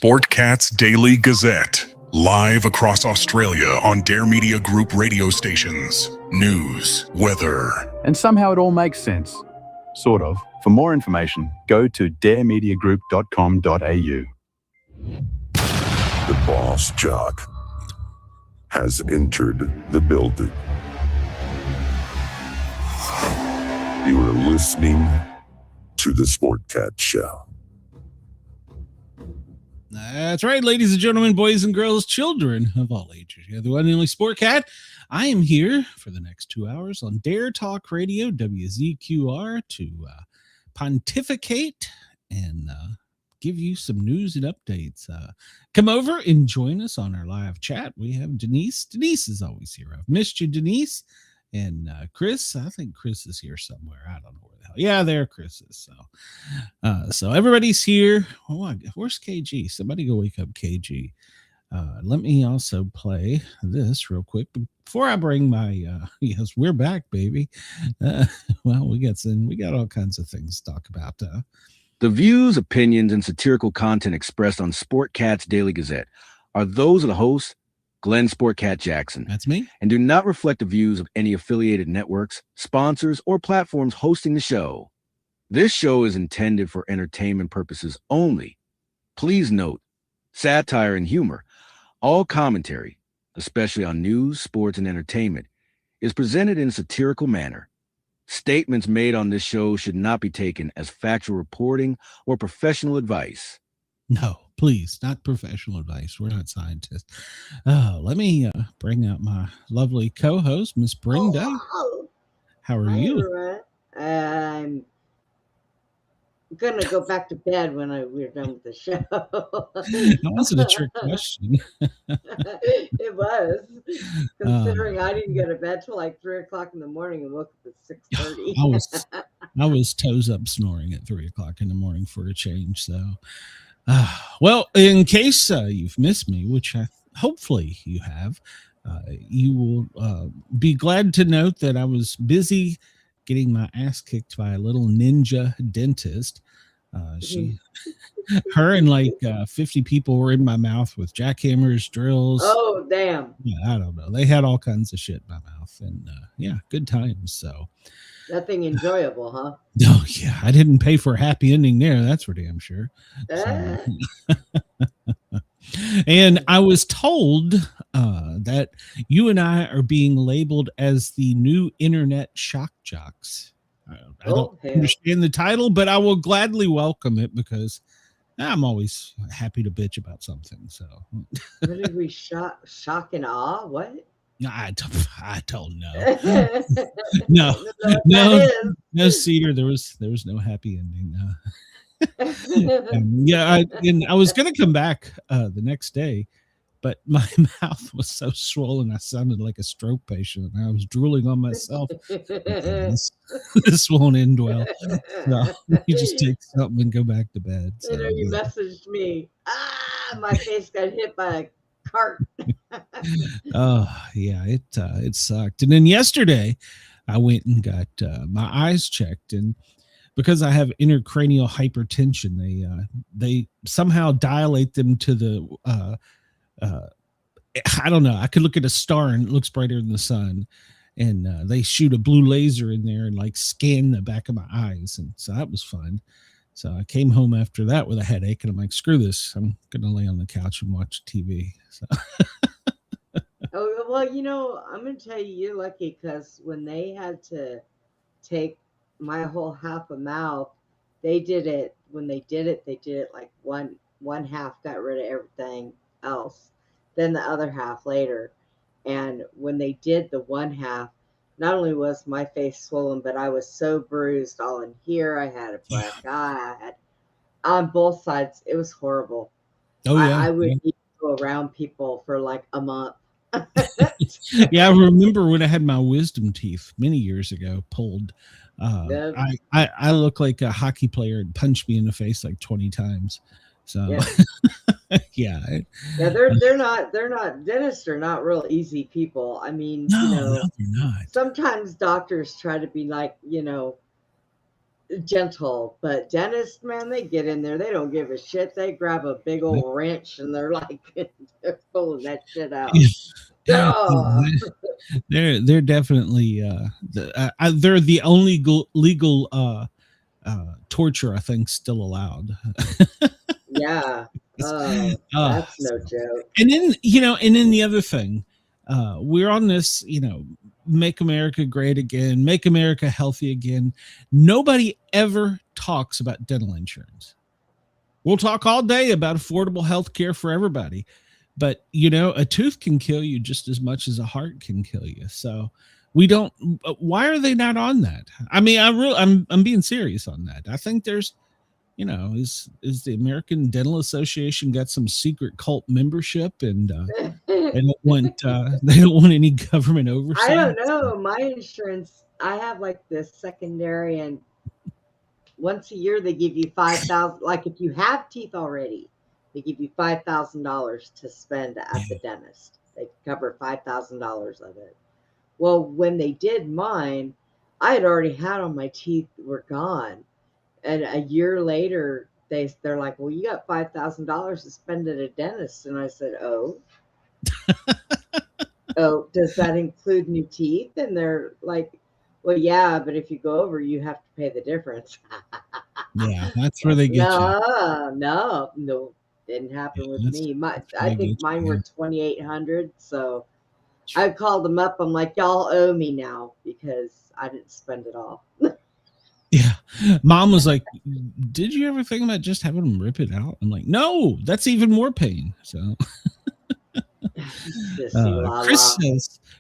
MrsSportcat's Daily Gazette. Live across Australia on Dare Media Group radio stations. News, weather. And somehow it all makes sense. Sort of. For more information, go to daremediagroup.com.au. The boss jock has entered the building. You are listening to the Sportcat Show. That's right, ladies and gentlemen, boys and girls, children of all ages. You're the one and only Sportcat. I am here for the next 2 hours on Dare Talk Radio, WZQR, to pontificate and give you some news and updates. Come over and join us on our live chat. We have Denise. Denise is always here. I've missed you, Denise. And Chris, I think Chris is here somewhere. I don't know where the hell. Yeah, there Chris is. So everybody's here. Oh, where's KG? Somebody go wake up KG. Let me also play this real quick before I bring my. Yes, we're back, baby. Well, we got all kinds of things to talk about. The views, opinions, and satirical content expressed on Sportcat's Daily Gazette are those of the host, Glenn Sportcat Jackson. That's me. And do not reflect the views of any affiliated networks, sponsors, or platforms hosting the show. This show is intended for entertainment purposes only. Please note, satire and humor, all commentary, especially on news, sports, and entertainment, is presented in a satirical manner. Statements made on this show should not be taken as factual reporting or professional advice. No, please, not professional advice. We're not scientists. Let me bring out my lovely co-host, Miss Brenda. Oh, how are you? I'm gonna go back to bed when we're done with the show. That wasn't a trick question. It was, considering I didn't go to bed till like 3 o'clock in the morning and woke up at 6:30. I was toes up snoring at 3 o'clock in the morning for a change. So, well, in case you've missed me, which hopefully you have, you will be glad to note that I was busy getting my ass kicked by a little ninja dentist. Her and like 50 people were in my mouth with jackhammers, drills. Oh, damn. Yeah, I don't know. They had all kinds of shit in my mouth, and yeah, good times. So nothing enjoyable, huh? Oh yeah, I didn't pay for a happy ending there. That's for damn sure. So, and I was told that you and I are being labeled as the new internet shock jocks. I don't understand the title, but I will gladly welcome it because I'm always happy to bitch about something. So, what did we shock and awe? What? I don't know. No, Cedar. There was no happy ending. Yeah, I was gonna come back the next day, but my mouth was so swollen I sounded like a stroke patient, and I was drooling on myself. This won't end well. So you just take something and go back to bed. So, you messaged me. My face got hit by a cart. Oh yeah, it sucked. And then yesterday, I went and got my eyes checked, and because I have intracranial hypertension, they somehow dilate them to the I don't know. I could look at a star and it looks brighter than the sun, and they shoot a blue laser in there and like scan the back of my eyes, and so that was fun. So I came home after that with a headache, and I'm like, screw this. I'm gonna lay on the couch and watch TV. So. Oh well, I'm gonna tell you, you're lucky because when they had to take my whole half a mouth, they did it. When they did it like one half got rid of everything else, then the other half later. And when they did the one half, not only was my face swollen, but I was so bruised all in here. I had a black eye. I had on both sides. It was horrible. Oh yeah, I would go around people for like a month. Yeah, I remember when I had my wisdom teeth many years ago pulled. I look like a hockey player and punched me in the face like 20 times. So yeah, they're not dentists are not real easy people. I mean, no, they're not. Sometimes doctors try to be like, gentle, but dentists, man, they get in there. They don't give a shit. They grab a big old wrench and they're like, they're pulling that shit out. Oh. They're definitely they're the only legal torture I think still allowed. Yeah. That's no joke. And then the other thing, we're on this, make America great again, make America healthy again. Nobody ever talks about dental insurance. We'll talk all day about affordable health care for everybody, but a tooth can kill you just as much as a heart can kill you. So we don't. Why are they not on that? I mean, I'm being serious on that. I think there's, is the American Dental Association got some secret cult membership, and they don't want any government oversight? I don't know. My insurance, I have like this secondary, and once a year they give you $5,000. Like if you have teeth already, they give you $5,000 to spend at the dentist. They cover $5,000 of it. Well, when they did mine, I had already had all my teeth were gone. And a year later, they're like, well, you got $5,000 to spend at a dentist. And I said, oh, does that include new teeth? And they're like, well, yeah, but if you go over, you have to pay the difference. Yeah, that's where they get you. No, didn't happen with me. I think mine were $2,800. So I called them up. I'm like, y'all owe me now because I didn't spend it all. Yeah. Mom was like, did you ever think about just having them rip it out? I'm like, no, that's even more pain. So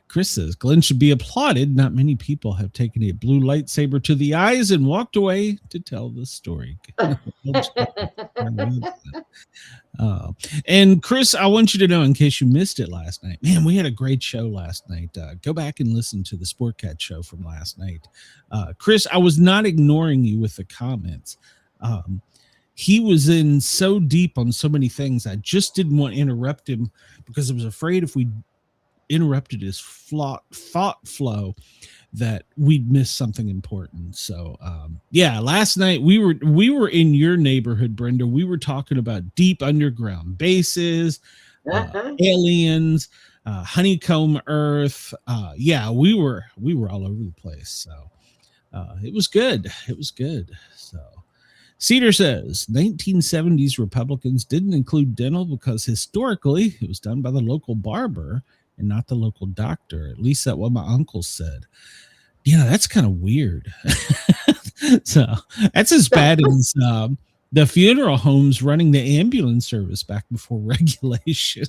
Chris says Glenn should be applauded. Not many people have taken a blue lightsaber to the eyes and walked away to tell the story. And Chris, I want you to know, in case you missed it last night, man, we had a great show last night. Go back and listen to the Sportcat show from last night. Chris, I was not ignoring you with the comments. He was in so deep on so many things. I just didn't want to interrupt him because I was afraid if we interrupted his thought flow that we'd miss something important. So last night we were in your neighborhood, Brenda. We were talking about deep underground bases, aliens, honeycomb earth. We were all over the place. So it was good. So Cedar says 1970s Republicans didn't include dental because historically it was done by the local barber and not the local doctor. At least that's what my uncle said. Yeah, that's kind of weird. So that's as bad as the funeral homes running the ambulance service back before regulation.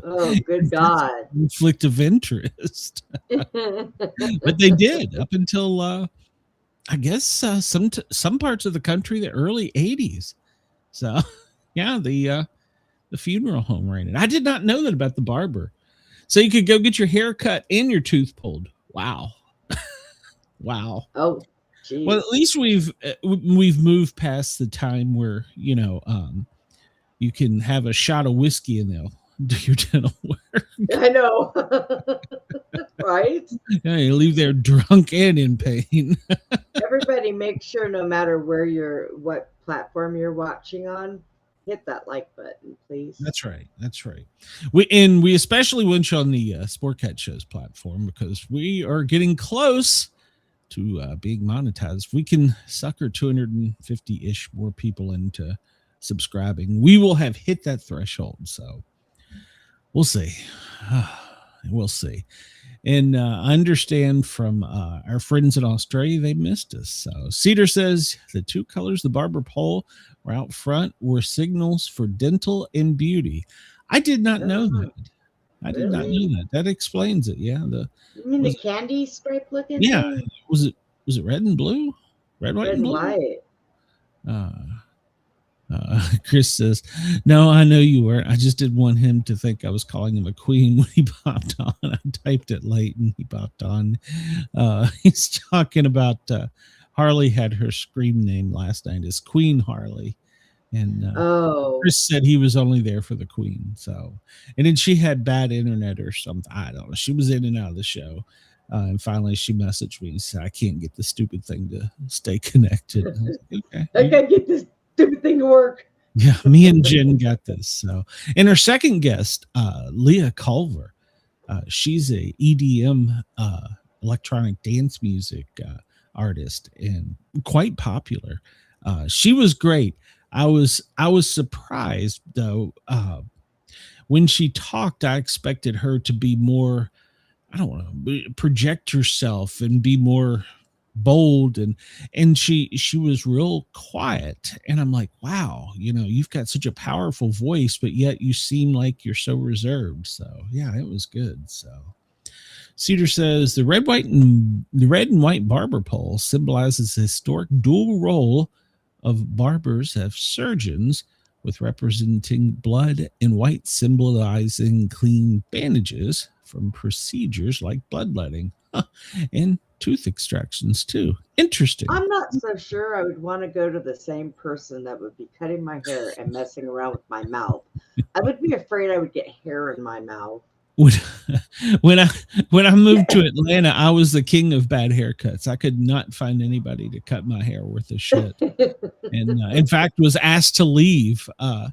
Oh, good God. Conflict of interest. But they did up until I guess some parts of the country, the early 80s. So yeah, the funeral home ran it. I did not know that about the barber. So you could go get your hair cut and your tooth pulled. Wow. Wow. Oh, geez. Well, at least we've moved past the time where, you can have a shot of whiskey and they'll do your dental work. I know. Right? Yeah, you leave there drunk and in pain. Everybody make sure, no matter what platform you're watching on, hit that like button, please. That's right. We especially want you on the Sportcat Show's platform because we are getting close to being monetized. We can sucker 250-ish more people into subscribing. We will have hit that threshold. So we'll see. We'll see. And I understand from our friends in Australia, they missed us. So Cedar says the two colors the barber pole were out front were signals for dental and beauty. I did not know that. I did not know that. That explains it. Yeah. You mean the candy stripe looking thing? Was it red and blue? Red, white, and blue? White. Chris says, no, I know you weren't. I just didn't want him to think I was calling him a queen when he popped on. I typed it late and he popped on. He's talking about Harley had her scream name last night as Queen Harley. And Chris said he was only there for the queen. So, and then she had bad internet or something. I don't know. She was in and out of the show. And finally, she messaged me and said, "I can't get the stupid thing to stay connected." I was like, okay, I gotta get this stupid thing to work. yeah, me and Jen got this. So, and our second guest, Leah Culver, she's a EDM electronic dance music artist and quite popular. She was great. I was surprised though. When she talked, I expected her to be more, I don't know, project herself and be more bold, and she was real quiet, and I'm like, wow, you've got such a powerful voice, but yet you seem like you're so reserved. So yeah, it was good. So Cedar says the red and white barber pole symbolizes the historic dual role of barbers as surgeons, with representing blood and white symbolizing clean bandages from procedures like bloodletting and tooth extractions too. Interesting. I'm not so sure I would want to go to the same person that would be cutting my hair and messing around with my mouth. I would be afraid I would get hair in my mouth. When I moved to Atlanta, I was the king of bad haircuts. I could not find anybody to cut my hair worth a shit, and in fact was asked to leave a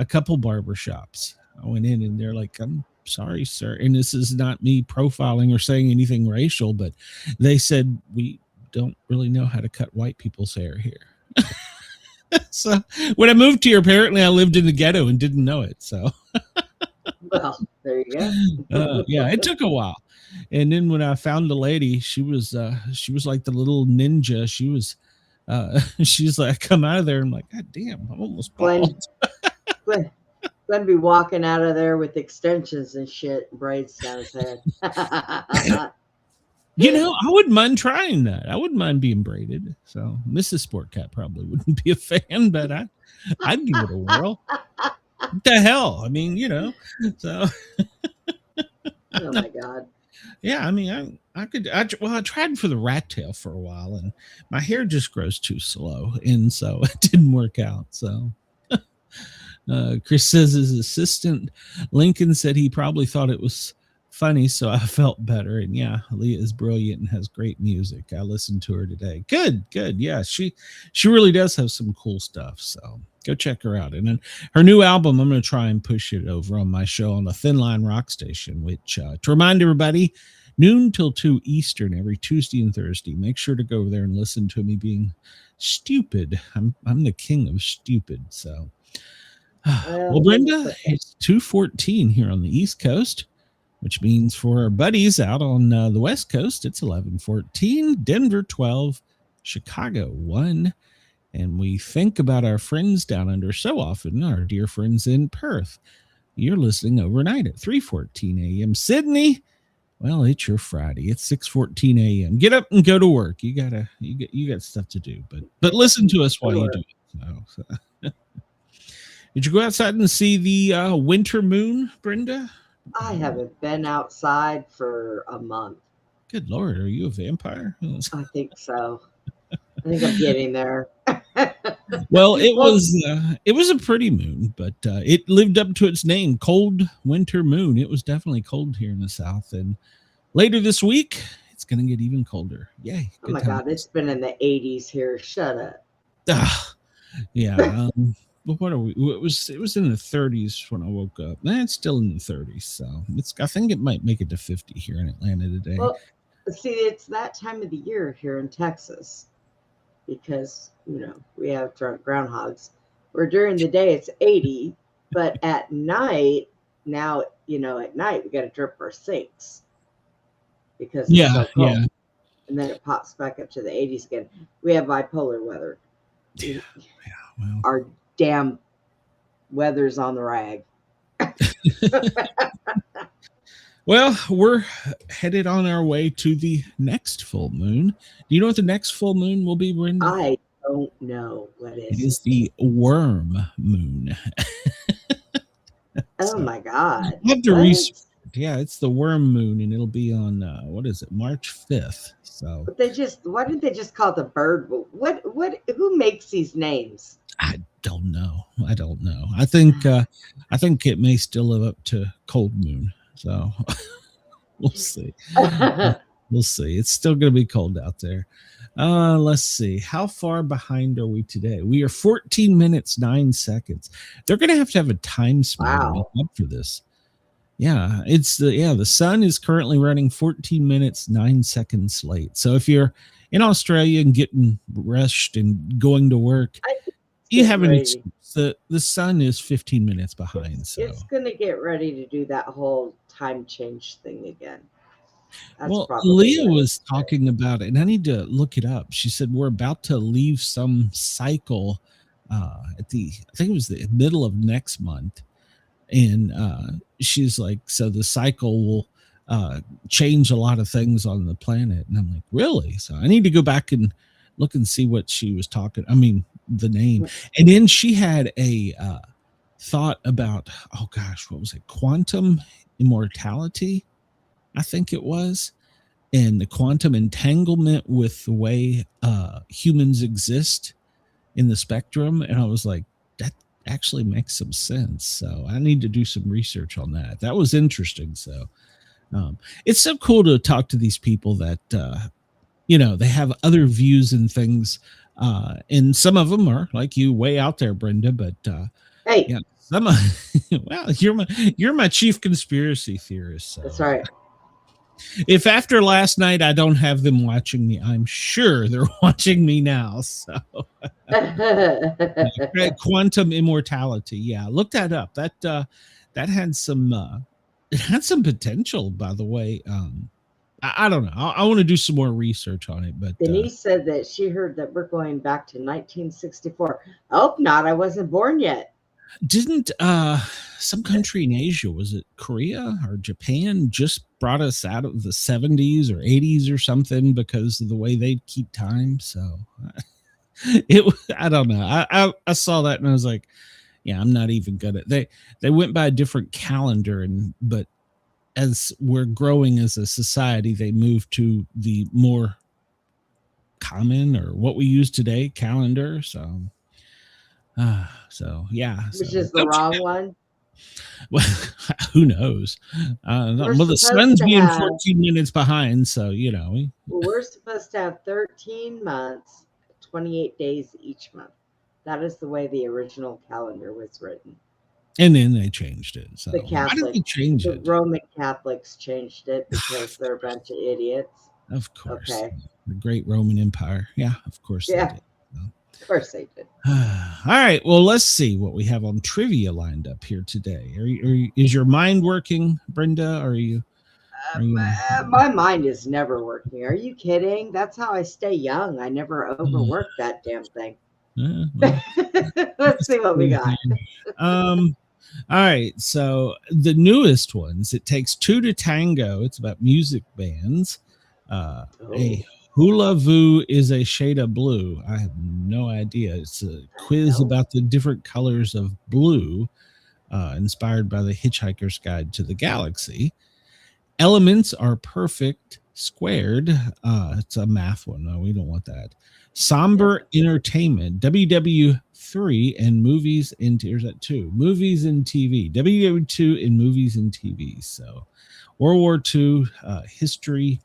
couple barbershops. I went in and they're like, "I'm sorry, sir," and this is not me profiling or saying anything racial, but they said, "We don't really know how to cut white people's hair here." So when I moved here, apparently I lived in the ghetto and didn't know it. So well, there you go. yeah, it took a while. And then when I found a lady, she was like the little ninja. She was she's like, come out of there. I'm like, God damn, I'm almost bald. Glenn be walking out of there with extensions and shit, braids down his head. I wouldn't mind trying that. I wouldn't mind being braided. So MrsSportcat probably wouldn't be a fan, but I'd give it a whirl. What the hell? I mean, so. Oh my God. Yeah, I mean, I tried for the rat tail for a while, and my hair just grows too slow, and so it didn't work out. So Chris says his assistant Lincoln said he probably thought it was funny, so I felt better. And yeah, Leah is brilliant and has great music. I listened to her today. Good. Yeah, she really does have some cool stuff. So go check her out. And then her new album, I'm going to try and push it over on my show on the Thin Line Rock Station, which to remind everybody, noon till 2 Eastern every Tuesday and Thursday. Make sure to go over there and listen to me being stupid. I'm the king of stupid. So well, Brenda, it's 2:14 here on the East Coast, which means for our buddies out on the West Coast, it's 11:14, Denver 12, Chicago 1. And we think about our friends down under so often, our dear friends in Perth. You're listening overnight at 3:14 a.m. Sydney, well, it's your Friday. It's 6:14 a.m. Get up and go to work. You got stuff to do, but listen to us while you do it. So. Did you go outside and see the winter moon, Brenda? I haven't been outside for a month. Good Lord, are you a vampire? I think so. I think I'm getting there. Well, it was a pretty moon, but it lived up to its name, cold winter moon. It was definitely cold here in the South, and later this week it's going to get even colder. Yay! Oh my God, it's been in the 80s here. Shut up. Yeah. What are we? It was in the 30s when I woke up. It's still in the 30s, so I think it might make it to 50 here in Atlanta today. Well, see, it's that time of the year here in Texas because we have drunk groundhogs. Where during the day it's 80, but at night now at night we got to drip our sinks because it's so cold. Yeah, and then it pops back up to the 80s again. We have bipolar weather. Yeah. Well, our damn weather's on the rag. Well, we're headed on our way to the next full moon. Do you know what the next full moon will be, Brenda? I don't know what it is. It is the worm moon. Oh my God. You have to research. Yeah, it's the worm moon, and it'll be on March 5th. So why didn't they just call it the bird? Who makes these names? I don't know. I think it may still live up to cold moon. So we'll see. We'll see. It's still going to be cold out there. Let's see. How far behind are we today? We are 14 minutes, 9 seconds. They're going to have a time span to Wow. make up for this. Yeah, the sun is currently running 14 minutes, 9 seconds late. So if you're in Australia and getting rushed and going to work, I think you it's have an ready. excuse. The sun is 15 minutes behind. So It's going to get ready to do that whole time change thing again. That's well, probably Leah what was it's talking about it, and I need to look it up. She said we're about to leave some cycle I think it was the middle of next month, and she's like, so the cycle will change a lot of things on the planet. And I'm like, really? So I need to go back and look and see what she was talking. I mean, the name. And then she had a thought about, oh gosh, what was it? Quantum immortality, I think it was, and the quantum entanglement with the way humans exist in the spectrum. And I was like, that actually makes some sense. So I need to do some research on that. That was interesting. So it's so cool to talk to these people that they have other views and things, and some of them are like you, way out there, Brenda, but hey, yeah, some well, you're my chief conspiracy theorist. So. that's right. If after last night I don't have them watching me, I'm sure they're watching me now. So quantum immortality, yeah, look that up. That had some it had some potential, by the way. I don't know. I want to do some more research on it, but Denise said that she heard that we're going back to 1964. I hope not. I wasn't born yet. Didn't some country in Asia, was it Korea or Japan, just brought us out of the 70s or 80s or something because of the way they keep time? So I don't know. I saw that and I was like, yeah, I'm not even good at it. They went by a different calendar, but as we're growing as a society, they moved to the more common, or what we use today, calendar. So yeah, which is the wrong one. Well, who knows? Well, the sun's being 14 minutes behind, so we're supposed to have 13 months, 28 days each month. That is the way the original calendar was written. And then they changed it. So the Catholics, why did they change it? The Roman Catholics changed it because they're a bunch of idiots. Of course. Okay. The great Roman Empire. Yeah, of course they did. Of course they did. All right. Well, let's see what we have on trivia lined up here today. Is your mind working, Brenda? Are you my mind is never working. Are you kidding? That's how I stay young. I never overwork that damn thing. Well, let's see what we got. All right. So the newest ones, It Takes Two to Tango. It's about music bands. A Hula Voo is a Shade of Blue. I have no idea. It's a quiz about the different colors of blue, inspired by the Hitchhiker's Guide to the Galaxy. Elements Are Perfect Squared. It's a math one. No, we don't want that. Somber Entertainment, WW3 and Movies and Here's that 2. Movies and TV. WW2 and Movies and TV. So World War II history.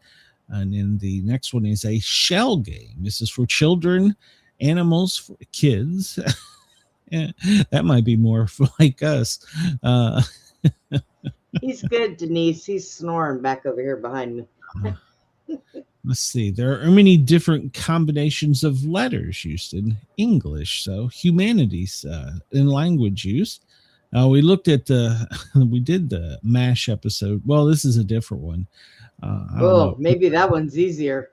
And then the next one is a shell game. This is for children, animals, for kids. That might be more for like us. He's good, Denise. He's snoring back over here behind me. Let's see. There are many different combinations of letters used in English. So humanities in language use. We looked at we did the MASH episode. Well, this is a different one. Maybe that one's easier.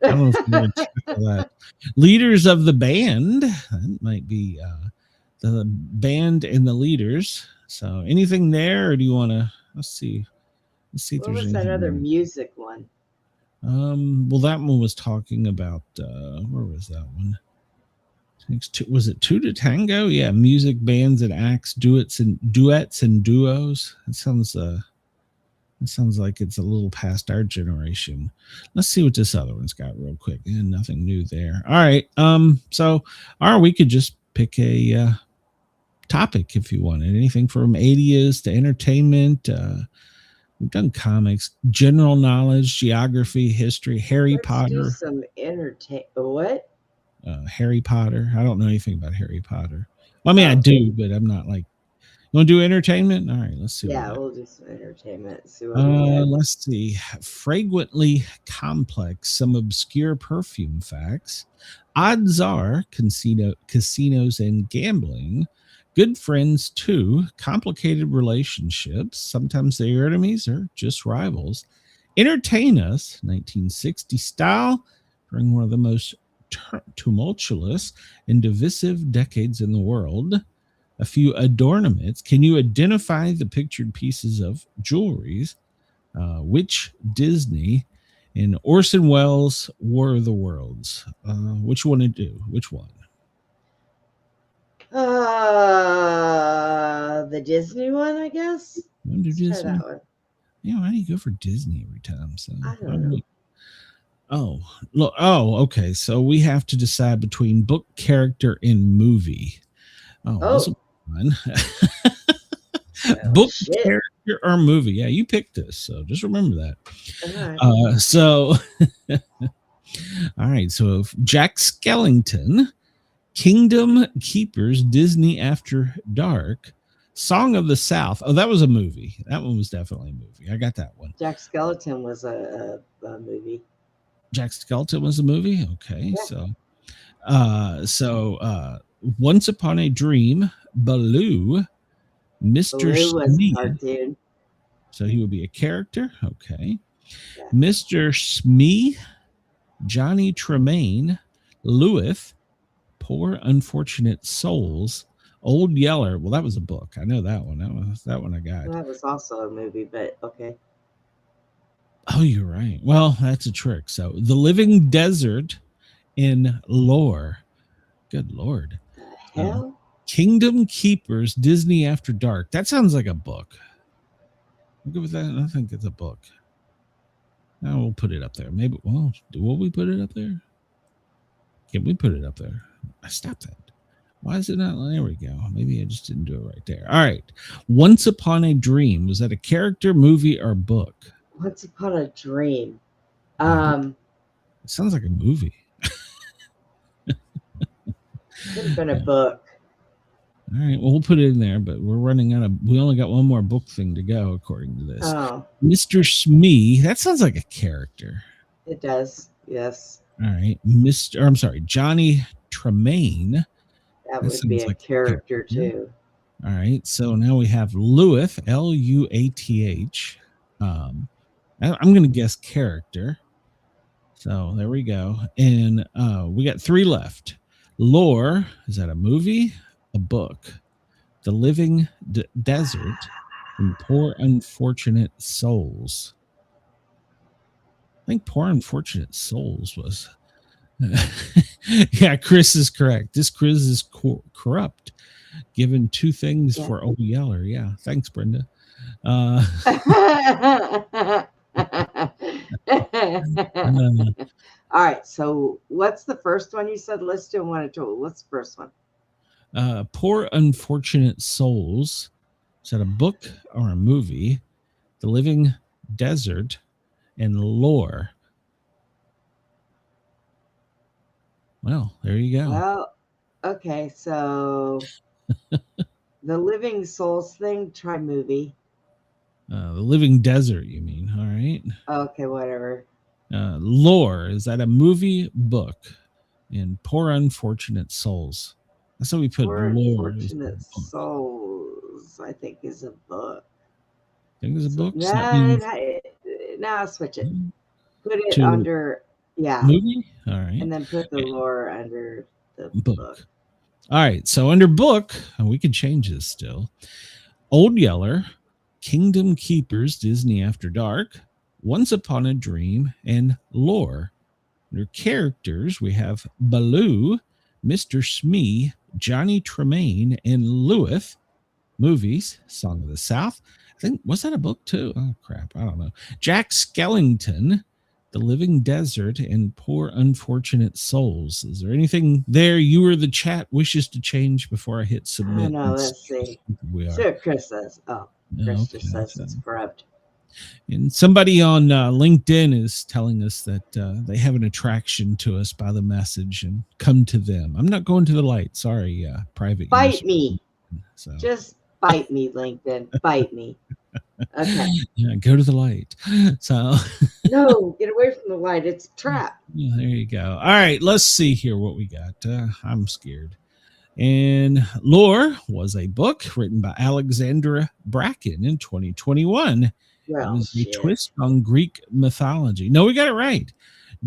I don't know if I'm going to tackle that. Leaders of the band. That might be the band and the leaders. So anything there, or do you want to? Let's see. If what there's was that other music one? Well, that one was talking about where was that one? Was it Two to Tango? Yeah, music bands and acts, duets and duos. It sounds like it's a little past our generation. Let's see what this other one's got real quick. And nothing new there. All right. We could just pick a topic if you wanted. Anything from 80s to entertainment. We've done comics, general knowledge, geography, history, Harry Let's do Potter. some what? Harry Potter. I don't know anything about Harry Potter. Well, I mean, I Oh. do, but I'm not like. You want to do entertainment? All right, let's see. Yeah, we'll do some entertainment. See what we get. Let's see. Fragrantly complex, some obscure perfume facts. Odds are casinos and gambling. Good friends too. Complicated relationships. Sometimes they're enemies or just rivals. Entertain us, 1960 style, during one of the most tumultuous and divisive decades in the world. A few adornments. Can you identify the pictured pieces of jewelries? Which Disney and Orson Welles' War of the Worlds? Which one to do? Which one? The Disney one, I guess. Let's try that one. Yeah, why do you go for Disney every time? So I don't know. Oh, look. Oh, okay. So we have to decide between book, character, and movie. This will be fun. Book, character, or movie. Yeah, you picked this, so just remember that. All right. So Jack Skellington, Kingdom Keepers, Disney After Dark, Song of the South. Oh, that was a movie. That one was definitely a movie. I got that one. Jack Skellington was a movie. Jack Skellington was a movie. Okay, yeah. So Once Upon a Dream, Baloo, Mr. Smee. So he would be a character. Okay. Yeah. Mr. Smee, Johnny Tremaine, Lewis, Poor Unfortunate Souls, Old Yeller. Well, that was a book. I know that one. That one I got. That was also a movie, but okay. Oh, you're right. Well, that's a trick. So The Living Desert in Lore. Good Lord. The hell? Kingdom Keepers, Disney After Dark. That sounds like a book. I'm good with that. I think it's a book. Now we'll put it up there. Maybe. Well, will we put it up there? Can we put it up there? I stopped that. Why is it not? There we go. Maybe I just didn't do it right there. All right. Once Upon a Dream. Was that a character, movie, or book? Once Upon a Dream. It sounds like a movie. Could have been a book. All right. Well, we'll put it in there, but we're running out of. We only got one more book thing to go, according to this. Oh. Mr. Smee. That sounds like a character. It does. Yes. All right. Johnny Tremaine. That would be a character too. All right. So now we have Luath, Luath. I'm going to guess character. So there we go. And we got 3 left. Lore. Is that a movie? A book? The Living Desert and Poor Unfortunate Souls. I think Poor Unfortunate Souls was. Yeah, Chris is correct. This quiz is corrupt. Given 2 things for Old Yeller. Yeah, thanks, Brenda. All right. So, what's the first one you said? Let's do one and two. What's the first one? Poor Unfortunate Souls. Is that a book or a movie? The Living Desert and Lore. Well, there you go. Well, okay, so the Living Souls thing, try movie. The Living Desert, you mean? All right. Okay, whatever. Lore, is that a movie, book? And Poor Unfortunate Souls. That's what we put. Poor Lore. Unfortunate Souls, I think, is a book. Think it's a book? Now I'll switch it. Put it under, movie? All right. And then put the lore under the book. All right. So under book, we could change this still. Old Yeller, Kingdom Keepers, Disney After Dark, Once Upon a Dream, and Lore. Under characters, we have Baloo, Mr. Smee, Johnny Tremaine, and Lewis. Movies, Song of the South. I think, was that a book too? Oh, crap. I don't know. Jack Skellington, The Living Desert, and Poor Unfortunate Souls. Is there anything there you or the chat wishes to change before I hit submit? No, let's see. We are. Sure, Chris says. Oh, Chris just says it's corrupt. And somebody on LinkedIn is telling us that they have an attraction to us by the message and come to them. I'm not going to the light. Sorry, private. Bite me. So. Just bite me, LinkedIn. Bite me. Okay. Yeah, go to the light. So. No, get away from the light. It's a trap. Yeah, there you go. All right, let's see here what we got. I'm scared. And Lore was a book written by Alexandra Bracken in 2021. Well, it was a twist on Greek mythology. No, we got it right.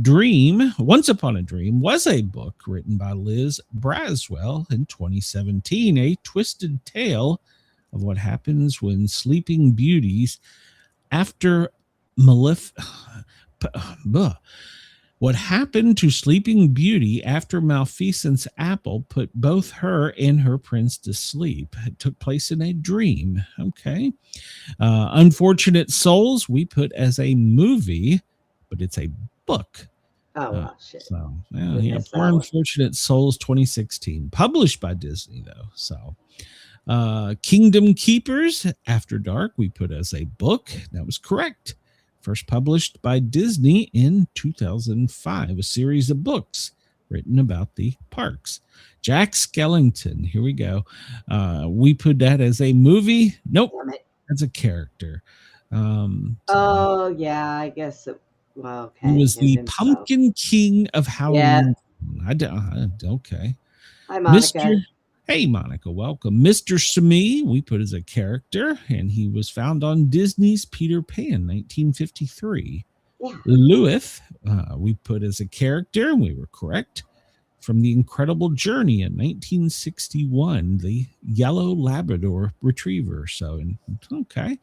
Dream, Once Upon a Dream, was a book written by Liz Braswell in 2017, a twisted tale of what happens when sleeping beauties after what happened to Sleeping Beauty after Maleficent's apple put both her and her prince to sleep. It took place in a dream. Okay. Unfortunate Souls, we put as a movie, but it's a book. Oh, well, shit. So, yeah, Poor Unfortunate Souls 2016. Published by Disney, though. So, Kingdom Keepers, After Dark, we put as a book. That was correct. First published by Disney in 2005, a series of books written about the parks. Jack Skellington, here we go. We put that as a movie. Nope, as a character. Oh, yeah, I guess it. Well, okay. He was the Pumpkin King of Halloween. Yeah. Okay. Hi, Monica. Hey, Monica, welcome. Mr. Smee, we put as a character, and he was found on Disney's Peter Pan, 1953. Yeah. Lewis, we put as a character, and we were correct. From The Incredible Journey in 1961, the yellow Labrador retriever. So, okay.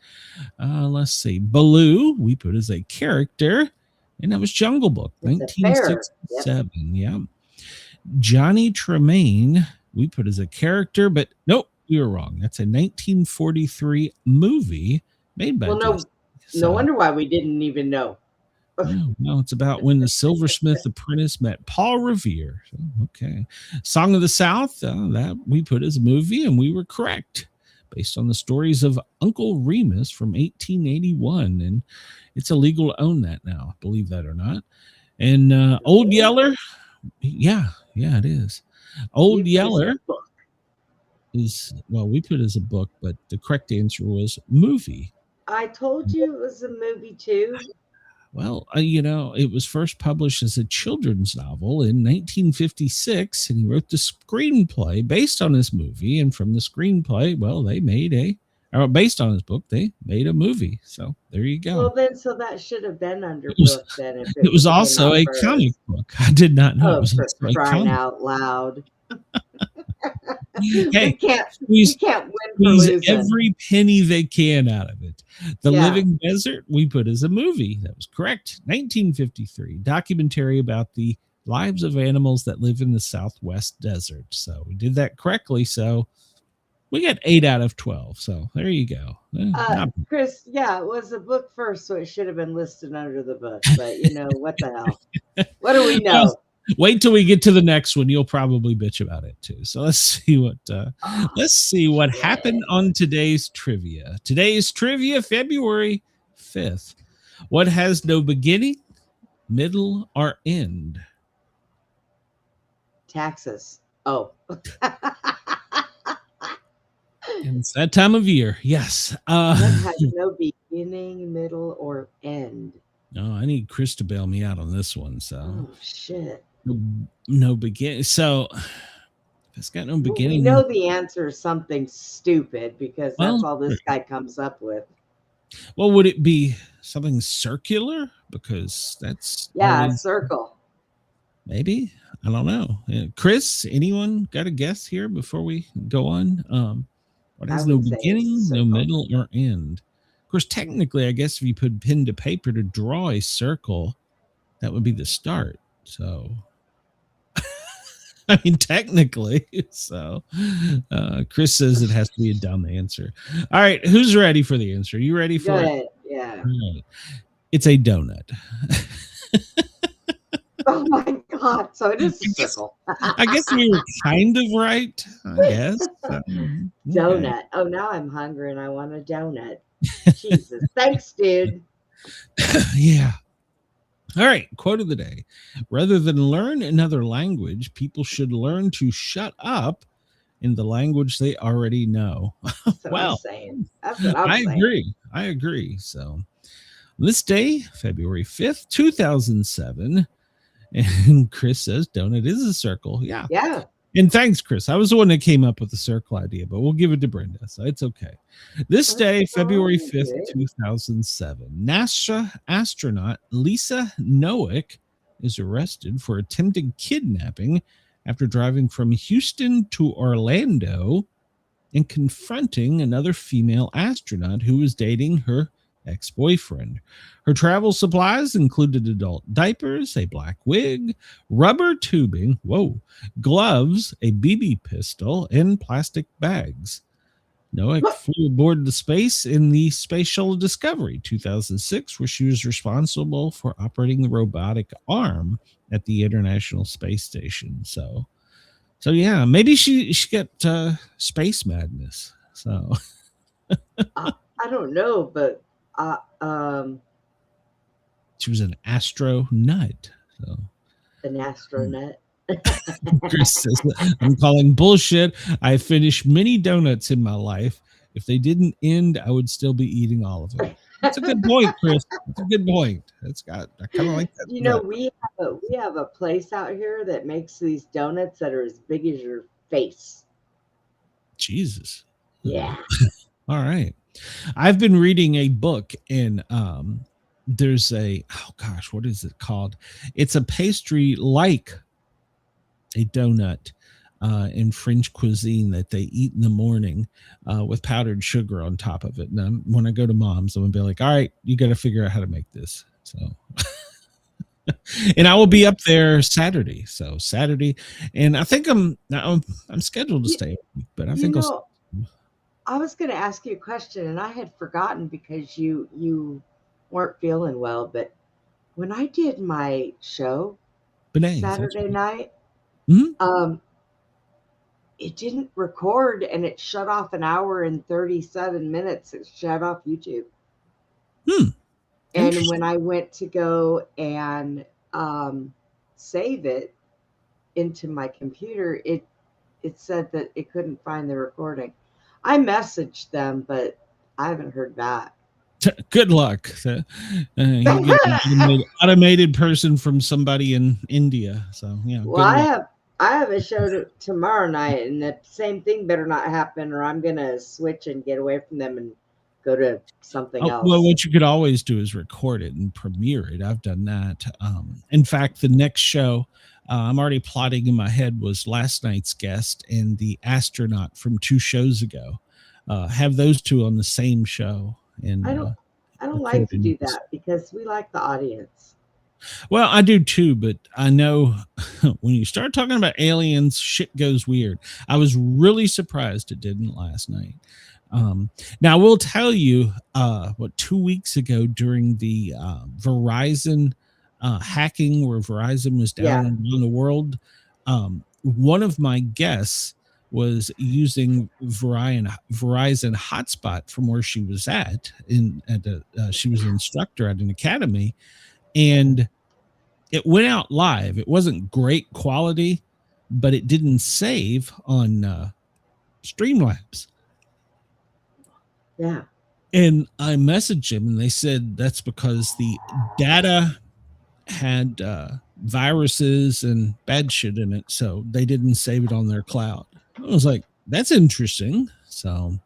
Let's see. Baloo, we put as a character, and that was Jungle Book, 1967. Yeah. Johnny Tremaine, we put as a character, but nope, we were wrong. That's a 1943 movie made by Disney. No wonder why we didn't even know. No, it's about when the silversmith apprentice met Paul Revere. So, okay. Song of the South, that we put as a movie, and we were correct. Based on the stories of Uncle Remus from 1881, and it's illegal to own that now, believe that or not. And Old Yeller, yeah, it is. Old Yeller is, well, we put it as a book, but the correct answer was movie. I told you it was a movie too. Well, it was first published as a children's novel in 1956, and he wrote the screenplay based on his movie. And from the screenplay, well, they made based on his book, they made a movie. So there you go. Well, then, so that should have been under book then. If it was also a comic book. I did not know. Oh, it was for crying out loud. Hey, we can't win for losing. Every penny they can out of it. The Living Desert, we put as a movie. That was correct. 1953, documentary about the lives of animals that live in the Southwest desert. So we did that correctly. So we got 8 out of 12. So there you go. Chris, it was a book first, so it should have been listed under the book. But what the hell? What do we know? Well, wait till we get to the next one. You'll probably bitch about it too. So let's see what happened on today's trivia. Today's trivia, February 5th. What has no beginning, middle, or end? Taxes. Oh. And it's that time of year. Yes. What has no beginning, middle, or end? No, I need Chris to bail me out on this one. So. Oh, shit. No beginning. So if it's got no beginning. We know the answer is something stupid because that's all this guy comes up with. Well, would it be something circular? Because that's a circle. Maybe. I don't know. Chris, anyone got a guess here before we go on? What has no beginning, no middle, or end? Of course, technically, I guess if you put pen to paper to draw a circle, that would be the start. So, I mean, technically. So, Chris says it has to be a dumb answer. All right, who's ready for the answer? You ready for it? Yeah. All right. It's a donut. Oh my God. not. So it is a circle. I guess we were kind of right. I guess. Okay. Donut. Oh, now I'm hungry and I want a donut. Jesus. Thanks, dude. Yeah. All right. Quote of the day. Rather than learn another language, people should learn to shut up in the language they already know. That's what I'm Well, saying. That's what I'm saying. agree. I agree. So this day, February 5th, 2007, and Chris says donut is a circle. Yeah. Yeah. And thanks, Chris. I was the one that came up with the circle idea, but we'll give it to Brenda, so it's okay. This day, February 5th, 2007, NASA astronaut Lisa Noack is arrested for attempted kidnapping after driving from Houston to Orlando and confronting another female astronaut who was dating her ex-boyfriend. Her travel supplies included adult diapers, a black wig, rubber tubing, gloves, a BB pistol, and plastic bags. Noack flew aboard the space in the Space Shuttle Discovery 2006, where she was responsible for operating the robotic arm at the International Space Station. So yeah, maybe she got space madness. So I don't know, but she was an astronaut. So an astronaut. Chris says, I'm calling bullshit. I finished many donuts in my life. If they didn't end, I would still be eating all of them. That's a good point, Chris. That's a good point. I kind of like that. You know, we have a place out here that makes these donuts that are as big as your face. Jesus. Yeah. All right. I've been reading a book, and there's what is it called? It's a pastry like a donut in French cuisine that they eat in the morning with powdered sugar on top of it. And when I go to Mom's, I'm gonna be like, all right, you got to figure out how to make this. So, and I will be up there Saturday. So Saturday, and I think I'm scheduled to stay, but I think I was going to ask you a question, and I had forgotten because you weren't feeling well. But when I did my show Saturday night, it didn't record, and it shut off an hour and 37 minutes. It shut off YouTube. And when I went to go and save it into my computer, it said that it couldn't find the recording. I messaged them, but I haven't heard back. Good luck. You get an automated person from somebody in India. So yeah. Well, I have a show tomorrow night, and the same thing better not happen, or I'm gonna switch and get away from them and go to something else. Well, what you could always do is record it and premiere it. I've done that. In fact, the next show I'm already plotting in my head was last night's guest and the astronaut from 2 shows ago. Have those two on the same show. And I don't like to do that because we like the audience. Well, I do too, but I know when you start talking about aliens, shit goes weird. I was really surprised it didn't last night. Now, I will tell you, 2 weeks ago during the Verizon hacking, where Verizon was down in the world, one of my guests was using Verizon hotspot from where she was at. She was an instructor at an academy, and it went out live. It wasn't great quality, but it didn't save on Streamlabs. Yeah. And I messaged him, and they said that's because the data had viruses and bad shit in it, so they didn't save it on their cloud. I was like, that's interesting. So,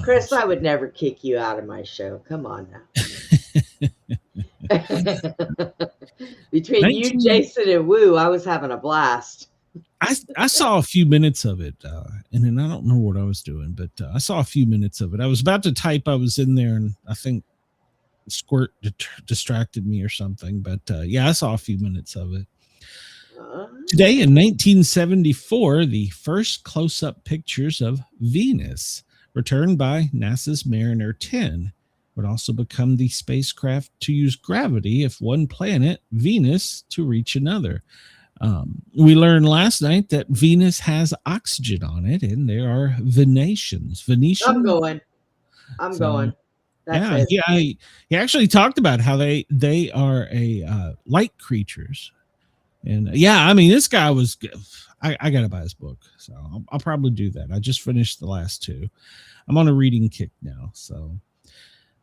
Chris, I would never kick you out of my show. Come on now. Between you, Jason, and Woo, I was having a blast. I saw a few minutes of it, and then I don't know what I was doing, but I saw a few minutes of it. I was about to type. I was in there, and I think Squirt distracted me or something. But yeah, I saw a few minutes of it. Today in 1974, the first close-up pictures of Venus returned by NASA's Mariner 10 would also become the spacecraft to use gravity if one planet, Venus, to reach another. We learned last night that Venus has oxygen on it, and there are Venetian. I'm going. That's it. Yeah, he actually talked about how they are a light creatures, and I mean, this guy was. I got to buy his book, so I'll probably do that. I just finished the last two. I'm on a reading kick now. So,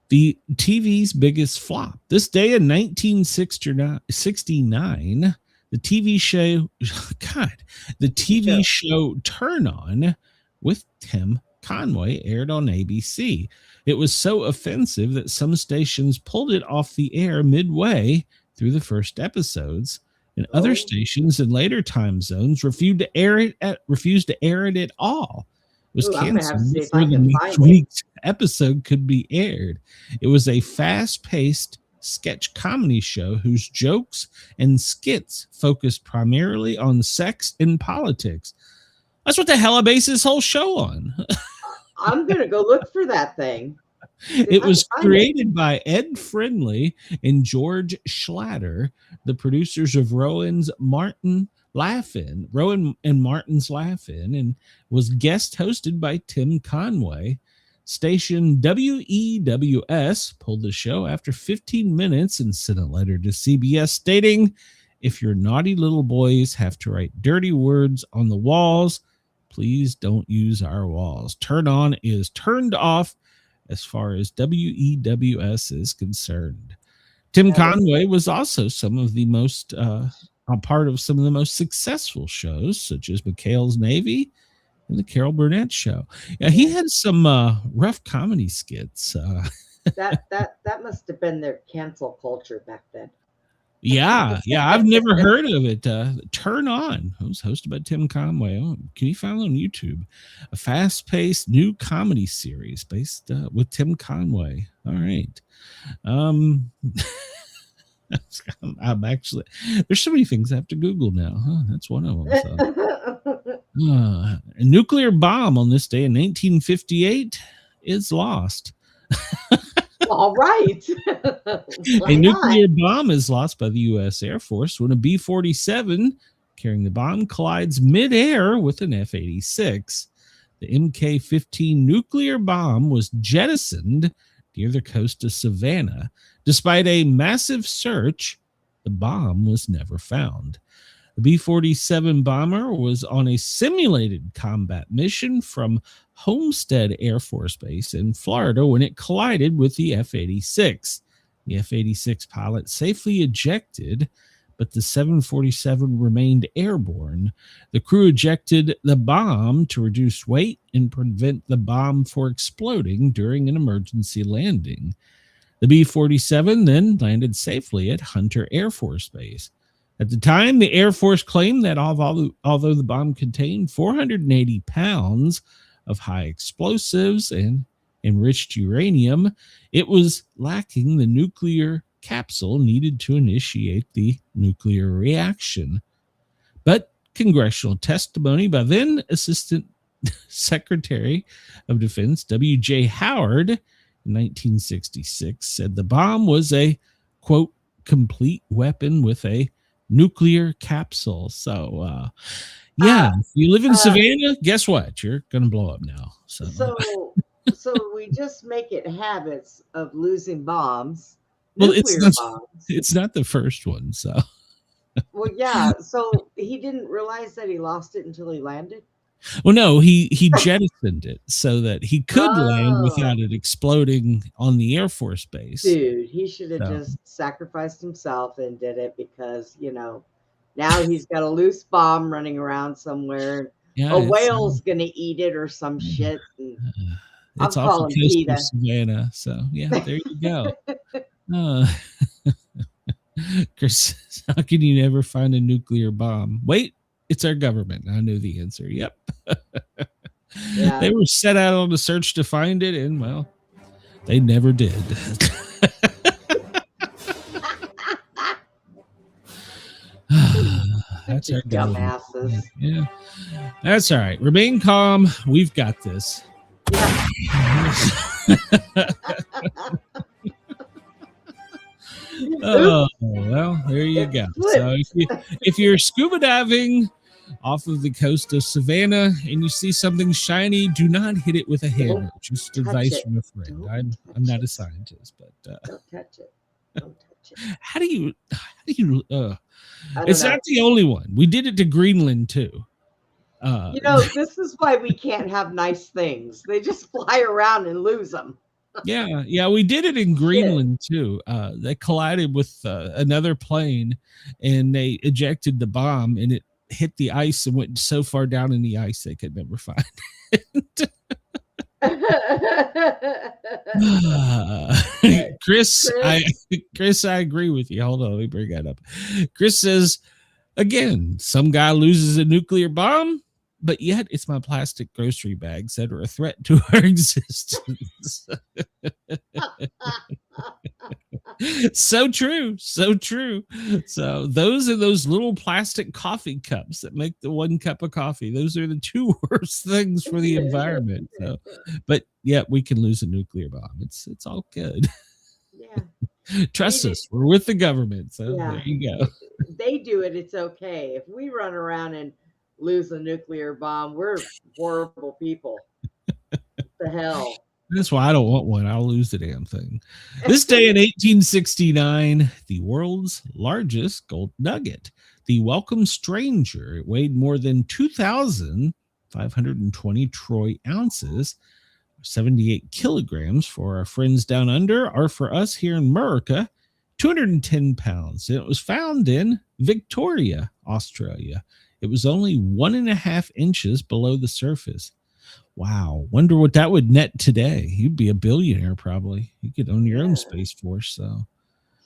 the TV's biggest flop. This day in 1969, the TV show Turn On with Tim Conway aired on ABC. It was so offensive that some stations pulled it off the air midway through the first episodes, and other stations in later time zones refused to air it at all. It was canceled before the next week's episode could be aired. It was a fast-paced sketch comedy show whose jokes and skits focused primarily on sex and politics. That's what the hell I base this whole show on. I'm going to go look for that thing. It was created by Ed Friendly and George Schlatter, the producers of Rowan and Martin's Laugh-In, and was guest hosted by Tim Conway. Station WEWS pulled the show after 15 minutes and sent a letter to CBS stating, "If your naughty little boys have to write dirty words on the walls, please don't use our walls. Turn On is turned off as far as WEWS is concerned." Tim Conway was also some of the most a part of some of the most successful shows, such as McHale's Navy and the Carol Burnett Show. Yeah, he had some rough comedy skits. That must have been their cancel culture back then. Yeah, I've never heard of it. Turn On. It was hosted by Tim Conway. Oh, can you find it on YouTube? A fast-paced new comedy series based with Tim Conway. All right. I'm actually, there's so many things I have to Google now. Huh? That's one of them. So. A nuclear bomb on this day in 1958 is lost. All right. A nuclear bomb is lost by the U.S. Air Force when a B-47 carrying the bomb collides midair with an F-86. The MK-15 nuclear bomb was jettisoned near the coast of Savannah. Despite a massive search, the bomb was never found. The B-47 bomber was on a simulated combat mission from Homestead Air Force Base in Florida when it collided with the F-86. The F-86 pilot safely ejected, but the 747 remained airborne. The crew ejected the bomb to reduce weight and prevent the bomb from exploding during an emergency landing. The B-47 then landed safely at Hunter Air Force Base. At the time, the Air Force claimed that although the bomb contained 480 pounds of high explosives and enriched uranium, it was lacking the nuclear capsule needed to initiate the nuclear reaction. But congressional testimony by then Assistant Secretary of Defense W.J. Howard in 1966 said the bomb was a, quote, complete weapon with a nuclear capsule. So, if you live in Savannah, guess what? You're going to blow up now. So we just make it habits of losing bombs. Well, bombs. It's not the first one. So, well, yeah. So he didn't realize that he lost it until he landed. Well, no, he jettisoned it so that he could land without it exploding on the Air Force Base. Dude, he should have just sacrificed himself and did it because, now he's got a loose bomb running around somewhere. Yeah, a whale's going to eat it or some shit. And it's off the coast of Savannah. So, yeah, there you go. Chris, how can you never find a nuclear bomb? Wait. It's our government. I knew the answer. Yep. Yeah. They were set out on a search to find it, and, well, they never did. That's our dumbasses. Yeah. That's all right. Remain calm. We've got this. Yeah. Oh, well, there you It go. flipped. So if you're scuba diving off of the coast of Savannah and you see something shiny, do not hit it with a hammer. Just touch advice it. from a friend. Don't I'm touch not a it. scientist, but Don't touch it. Don't touch it. how do you I don't it's know. not the only one. We did it to Greenland too. This is why we can't have nice things. They just fly around and lose them. Yeah, we did it in Greenland too. They collided with another plane, and they ejected the bomb, and it hit the ice and went so far down in the ice they could never find it. Chris, I agree with you. Hold on, let me bring that up. Chris says, again, some guy loses a nuclear bomb, but yet it's my plastic grocery bags that are a threat to our existence. So true. So those are those little plastic coffee cups that make the one cup of coffee. Those are the two worst things for the environment. So, but yeah, we can lose a nuclear bomb. It's all good. Yeah. Trust us, we're with the government. So there you go. They do it, it's okay. If we run around and lose a nuclear bomb, we're horrible people. What the hell? That's why I don't want one. I'll lose the damn thing. This day in 1869, the world's largest gold nugget, the Welcome Stranger. It weighed more than 2,520 troy ounces, 78 kilograms for our friends down under, or for us here in America, 210 pounds. And it was found in Victoria, Australia. It was only 1.5 inches below the surface. Wow. Wonder what that would net today. You'd be a billionaire probably. You could own your own Space Force. So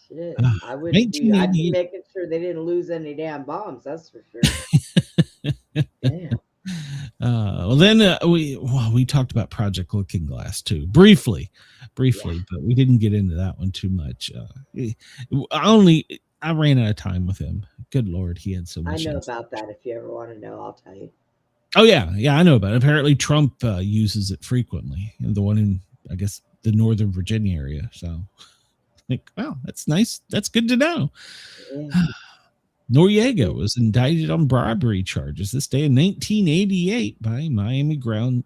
shit. I would I'd be making sure they didn't lose any damn bombs, that's for sure. Damn. Well, then we talked about Project Looking Glass too, briefly, but we didn't get into that one too much. I ran out of time with him. Good Lord, he had so much. I know about that. If you ever want to know, I'll tell you. Oh yeah, I know about it. Apparently, Trump uses it frequently, and the one in, I guess, the Northern Virginia area. So, wow, that's nice. That's good to know. Yeah. Noriega was indicted on bribery charges this day in 1988 by Miami grand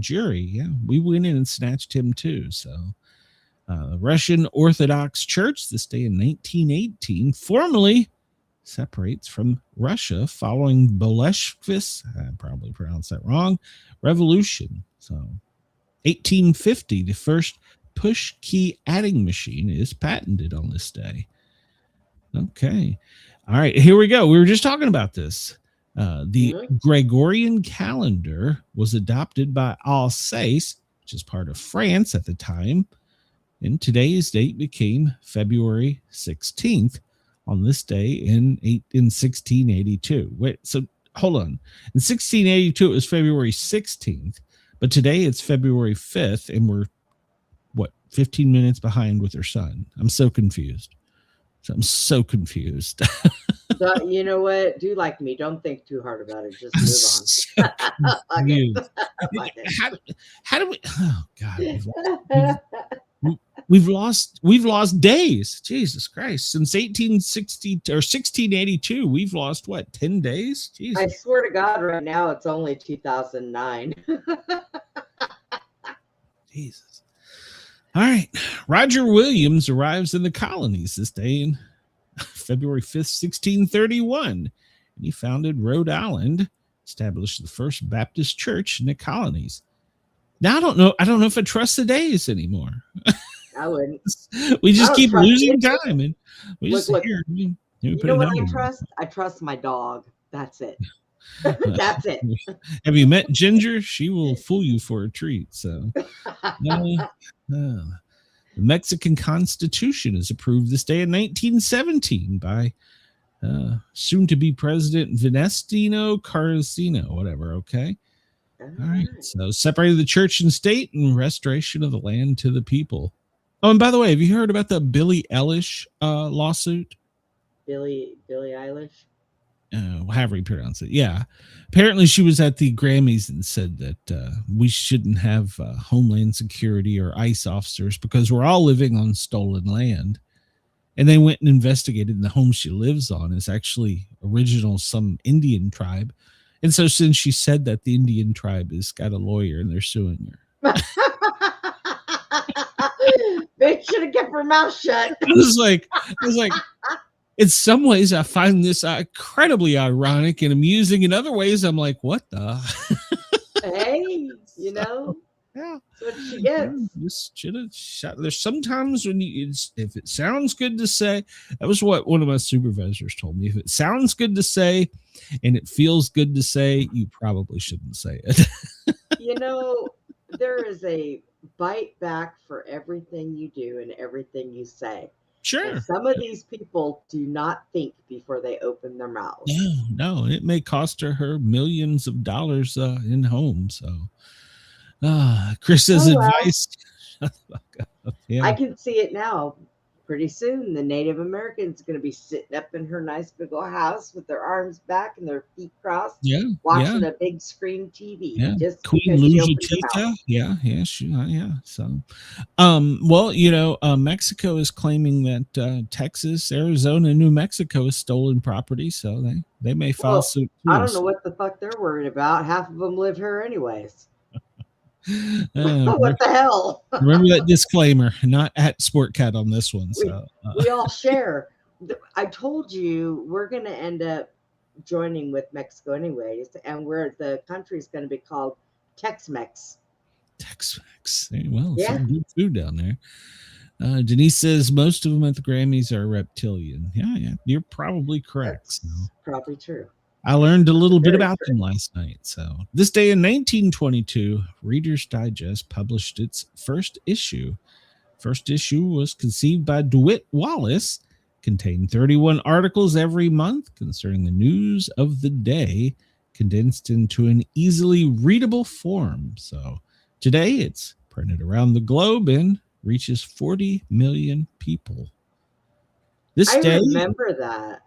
jury. Yeah, we went in and snatched him too. So, the Russian Orthodox Church this day in 1918 formally separates from Russia following Bolshevist, I probably pronounced that wrong, revolution. So, 1850, the first push key adding machine is patented on this day. Okay. All right, here we go. We were just talking about this. The Gregorian calendar was adopted by Alsace, which is part of France at the time, and today's date became February 16th on this day in 1682. Wait, so hold on. In 1682, it was February 16th, but today it's February 5th, and we're, 15 minutes behind with her son. I'm so confused. But you know what? Do like me. Don't think too hard about it. Just move on. How do we? Oh God, we've lost days. Jesus Christ! Since 1860 or 1682, we've lost 10 days? Jesus. I swear to God, right now it's only 2009. Jesus. All right. Roger Williams arrives in the colonies this day in February 5th, 1631. And he founded Rhode Island, established the first Baptist church in the colonies. Now I don't know if I trust the days anymore. I wouldn't. We just keep losing time, and we just look. You know what I trust? I trust my dog. That's it. That's it. Have you met Ginger? She will fool you for a treat. So, the Mexican Constitution is approved this day in 1917 by soon-to-be President Venustiano Carrasino, whatever. Okay. All right. So, separated the church and state and restoration of the land to the people. Oh, and by the way, have you heard about the Billie Eilish lawsuit? Billie Eilish? However you pronounce it. Yeah. Apparently she was at the Grammys and said that we shouldn't have Homeland Security or ICE officers because we're all living on stolen land. And they went and investigated, and the home she lives on is actually original some Indian tribe. And so since she said that, the Indian tribe has got a lawyer and they're suing her. They should have kept her mouth shut. I was like, in some ways I find this incredibly ironic and amusing. In other ways, I'm like, what the? Hey, you know, Yeah. that's what she gets. Just should have shot. There's sometimes when if it sounds good to say, that was what one of my supervisors told me. If it sounds good to say and it feels good to say, you probably shouldn't say it. You know, there is a bite back for everything you do and everything you say. Sure. And some of these people do not think before they open their mouths. No, it may cost her millions of dollars in homes. So, Chris's advice. Yeah. I can see it now. Pretty soon, the Native American's going to be sitting up in her nice big old house with their arms back and their feet crossed, watching a big screen TV. Yeah, Just Queen Lujatica. Yeah. So, well, you know, Mexico is claiming that Texas, Arizona, New Mexico is stolen property, so they may file suit. I don't know what the fuck they're worried about. Half of them live here anyways. What the hell? Remember that disclaimer, not at Sportcat on this one. So we all share. I told you we're going to end up joining with Mexico anyways, and where the country is going to be called Tex-Mex. Tex-Mex. Well, some good food down there. Denise says most of them at the Grammys are reptilian. Yeah, you're probably correct. That's probably true. I learned a little bit about them last night. So this day in 1922, Reader's Digest published its first issue. First issue was conceived by DeWitt Wallace, contained 31 articles every month concerning the news of the day, condensed into an easily readable form. So today it's printed around the globe and reaches 40 million people. I remember that.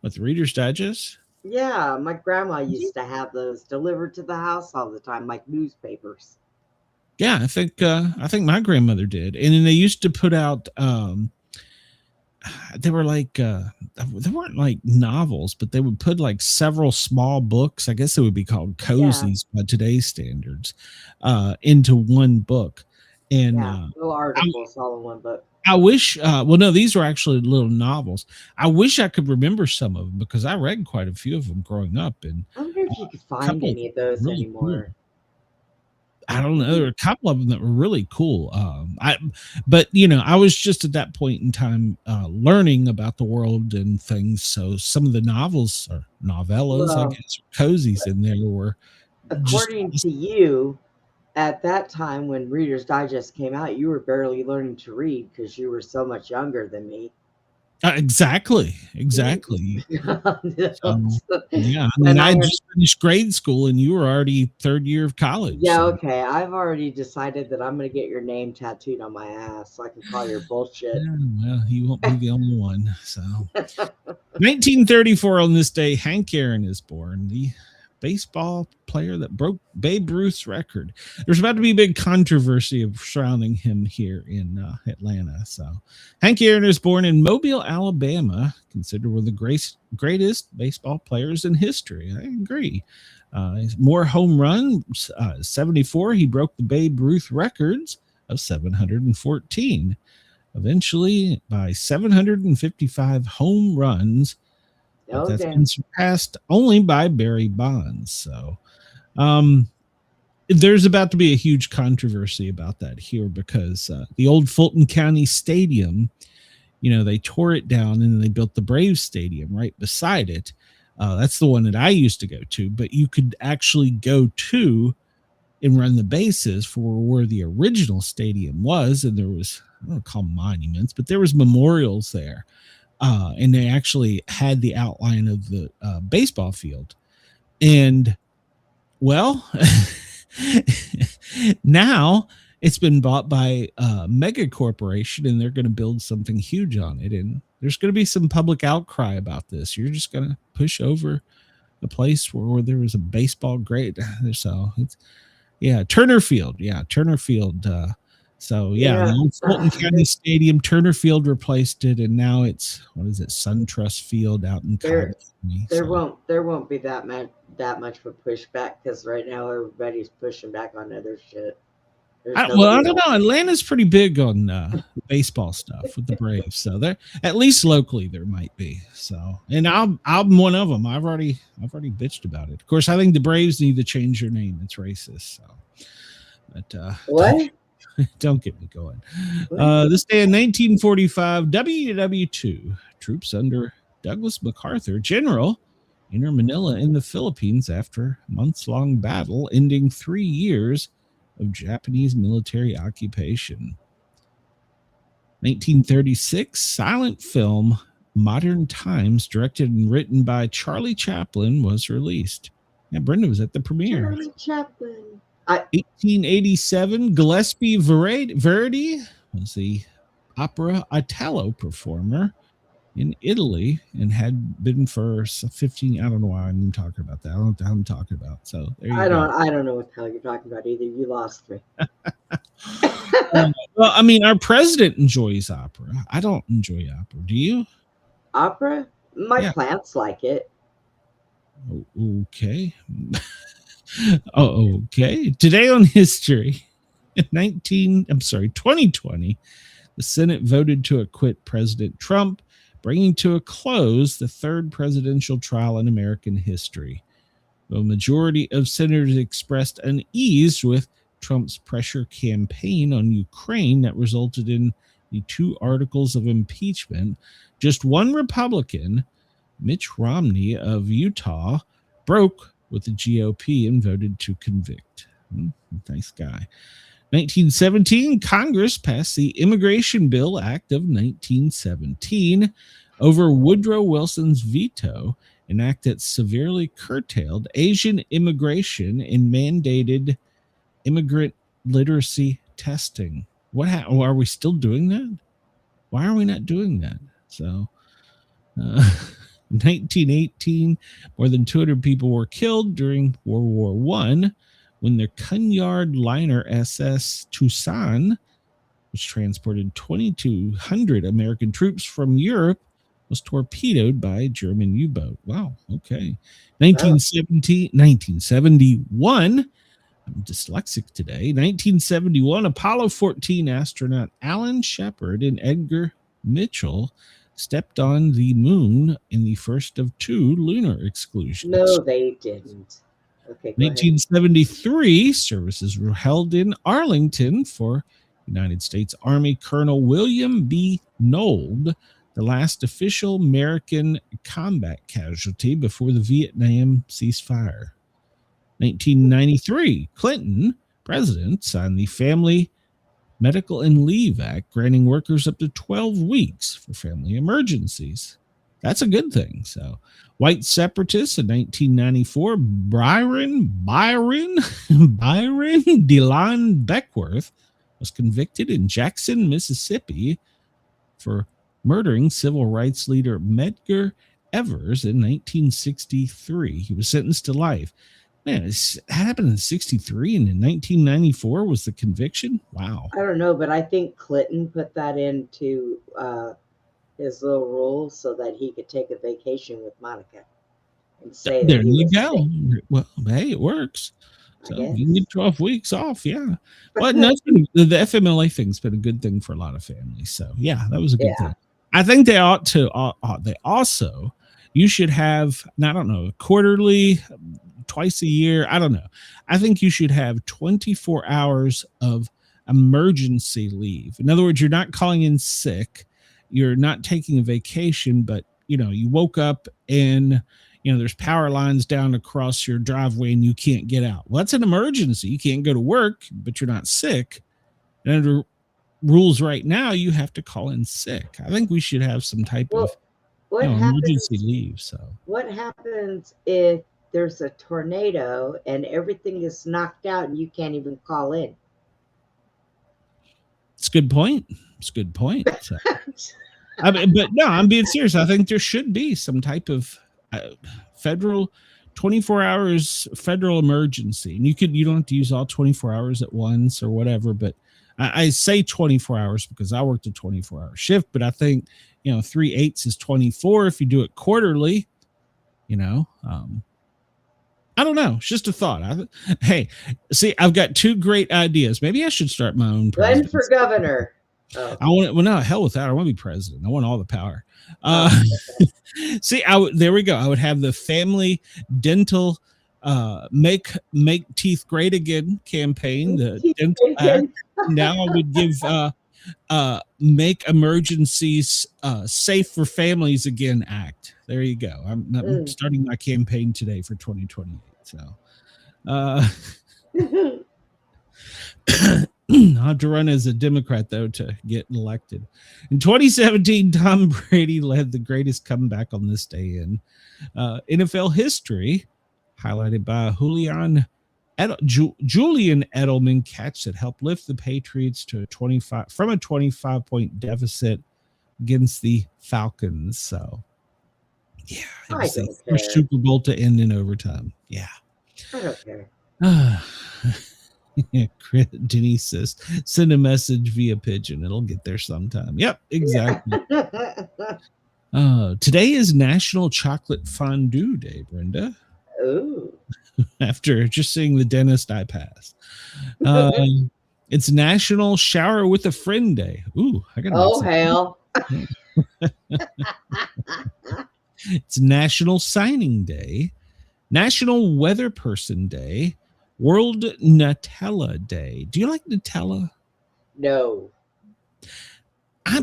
With Reader's Digest? Yeah, my grandma used to have those delivered to the house all the time, like newspapers. Yeah, I think my grandmother did, and then they used to put out. They were like they weren't like novels, but they would put like several small books. I guess they would be called cozies by today's standards, into one book. And little articles all in one book. I wish, no, these were actually little novels. I wish I could remember some of them because I read quite a few of them growing up. And I wonder if you could find any of those really anymore. Cool. I don't know. There were a couple of them that were really cool. But you know, I was just at that point in time learning about the world and things. So some of the novels or novellas, I guess, cozies in there were. According to you, at that time when Reader's Digest came out, you were barely learning to read because you were so much younger than me. Exactly. Yeah, I mean, I just finished grade school and you were already third year of college. Yeah, so. Okay. I've already decided that I'm going to get your name tattooed on my ass so I can call your bullshit. Yeah, well, you won't be the only one. So 1934 on this day, Hank Aaron is born. The baseball player that broke Babe Ruth's record. There's about to be a big controversy surrounding him here in Atlanta. So Hank Aaron is born in Mobile, Alabama, considered one of the greatest baseball players in history. I agree. More home runs, 74. He broke the Babe Ruth records of 714. Eventually, by 755 home runs, that's been surpassed only by Barry Bonds. So there's about to be a huge controversy about that here because the old Fulton County Stadium, you know, they tore it down and then they built the Braves Stadium right beside it. That's the one that I used to go to, but you could actually go to and run the bases for where the original stadium was. And there was, I don't call them monuments, but there was memorials there. And they actually had the outline of the baseball field. And, well, now it's been bought by a mega corporation, and they're going to build something huge on it. And there's going to be some public outcry about this. You're just going to push over a place where there was a baseball great. So, Turner Field. Yeah, Turner Field. So yeah, the old Fulton County Stadium, Turner Field replaced it, and now it's SunTrust Field out in There California. there won't be that much of a pushback because right now everybody's pushing back on other shit. I don't know. Atlanta's pretty big on baseball stuff with the Braves, so there, at least locally, there might be. So, and I'm one of them. I've already bitched about it. Of course, I think the Braves need to change their name. It's racist. So, but what? Don't get me going. This day in 1945, WW2 troops under Douglas MacArthur, General, enter Manila in the Philippines after a months-long battle, ending 3 years of Japanese military occupation. 1936, silent film Modern Times, directed and written by Charlie Chaplin, was released. Yeah, Brenda was at the premiere. Charlie Chaplin. 1887, Gillespie Verdi was the opera Otello performer in Italy and had been for 15. I don't know why I'm talking about that. I don't know what I'm talking about. So there you go. I don't know what the hell you're talking about either. You lost me. Well, I mean, our president enjoys opera. I don't enjoy opera. Do you? Opera? My plants like it. Okay. Okay. Today on history, 2020, the Senate voted to acquit President Trump, bringing to a close the third presidential trial in American history. The majority of senators expressed unease with Trump's pressure campaign on Ukraine that resulted in the 2 articles of impeachment. Just one Republican, Mitch Romney of Utah, broke with the GOP and voted to convict. Nice guy. 1917, Congress passed the Immigration Bill Act of 1917 over Woodrow Wilson's veto, an act that severely curtailed Asian immigration and mandated immigrant literacy testing. What happened? Are we still doing that? Why are we not doing that? So, 1918, more than 200 people were killed during World War I when the Cunard liner SS Tucson, which transported 2,200 American troops from Europe, was torpedoed by a German U-boat. Wow, okay. 1971, I'm dyslexic today. 1971, Apollo 14 astronaut Alan Shepard and Edgar Mitchell stepped on the moon in the first of 2 lunar excursions. No, they didn't. Okay, 1973, services were held in Arlington for United States Army Colonel William B. Nold, the last official American combat casualty before the Vietnam ceasefire. 1993, Clinton, president, signed the Family Medical and Leave Act, granting workers up to 12 weeks for family emergencies. That's a good thing. So, white separatists in 1994, Byron DeLon Beckworth was convicted in Jackson, Mississippi for murdering civil rights leader Medgar Evers in 1963. He was sentenced to life. Man, it happened in 63 and in 1994 was the conviction? Wow. I don't know, but I think Clinton put that into his little rules so that he could take a vacation with Monica and say there you go. Sick. Well, hey, it works. So you can get 12 weeks off, yeah. But no, the FMLA thing's been a good thing for a lot of families. So yeah, that was a good thing. I think they ought to. You should have, I don't know, quarterly, twice a year. I don't know. I think you should have 24 hours of emergency leave. In other words, you're not calling in sick. You're not taking a vacation, but you woke up and there's power lines down across your driveway and you can't get out. Well, that's an emergency. You can't go to work, but you're not sick. And under rules right now, you have to call in sick. I think we should have some type of emergency leave. So what happens if there's a tornado and everything is knocked out and you can't even call in? It's a good point. So, but no, I'm being serious. I think there should be some type of federal 24 hours federal emergency, and you don't have to use all 24 hours at once or whatever, but I say 24 hours because I worked a 24-hour shift, but I think, 3/8 is 24 if you do it quarterly, I don't know. It's just a thought. Hey, see, I've got two great ideas. Maybe I should start my own Run presidency. for governor. Oh. I want. Well, no, hell with that. I want to be president. I want all the power. See, there we go. I would have the family dental make teeth great again campaign. The dental act. Now I would give make emergencies safe for families again act. There you go. I'm starting my campaign today for 2028. So I'll have to run as a Democrat, though, to get elected. In 2017, Tom Brady led the greatest comeback on this day in NFL history, highlighted by Julian Edelman catch that helped lift the Patriots to a 25-point deficit against the Falcons. So, yeah, it was the first Super Bowl to end in overtime. Yeah. I don't care. Denise says, send a message via pigeon. It'll get there sometime. Yep, exactly. Today is National Chocolate Fondue Day, Brenda. Ooh. After just seeing the dentist I passed. It's National Shower with a Friend Day. Ooh, I gotta hell. It's National Signing Day, National Weather Person Day, World Nutella Day. Do you like Nutella? No. I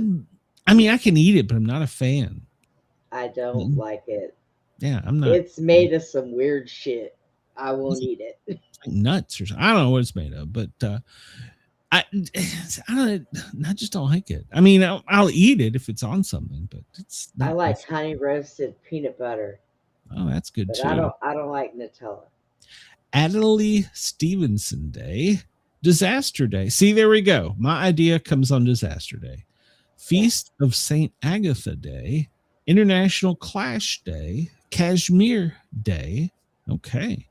mean, I can eat it, but I'm not a fan. I don't like it. Yeah, I'm not. It's made of some weird shit. I won't eat it. Like nuts or something. I don't know what it's made of, but I just don't like it. I mean, I'll eat it if it's on something, but it's not. I like honey roasted peanut butter. Oh, that's good too. I don't like Nutella. Adelaide Stevenson Day, Disaster Day. See, there we go. My idea comes on Disaster Day. Feast of St. Agatha Day, International Clash Day, Kashmir Day. Okay.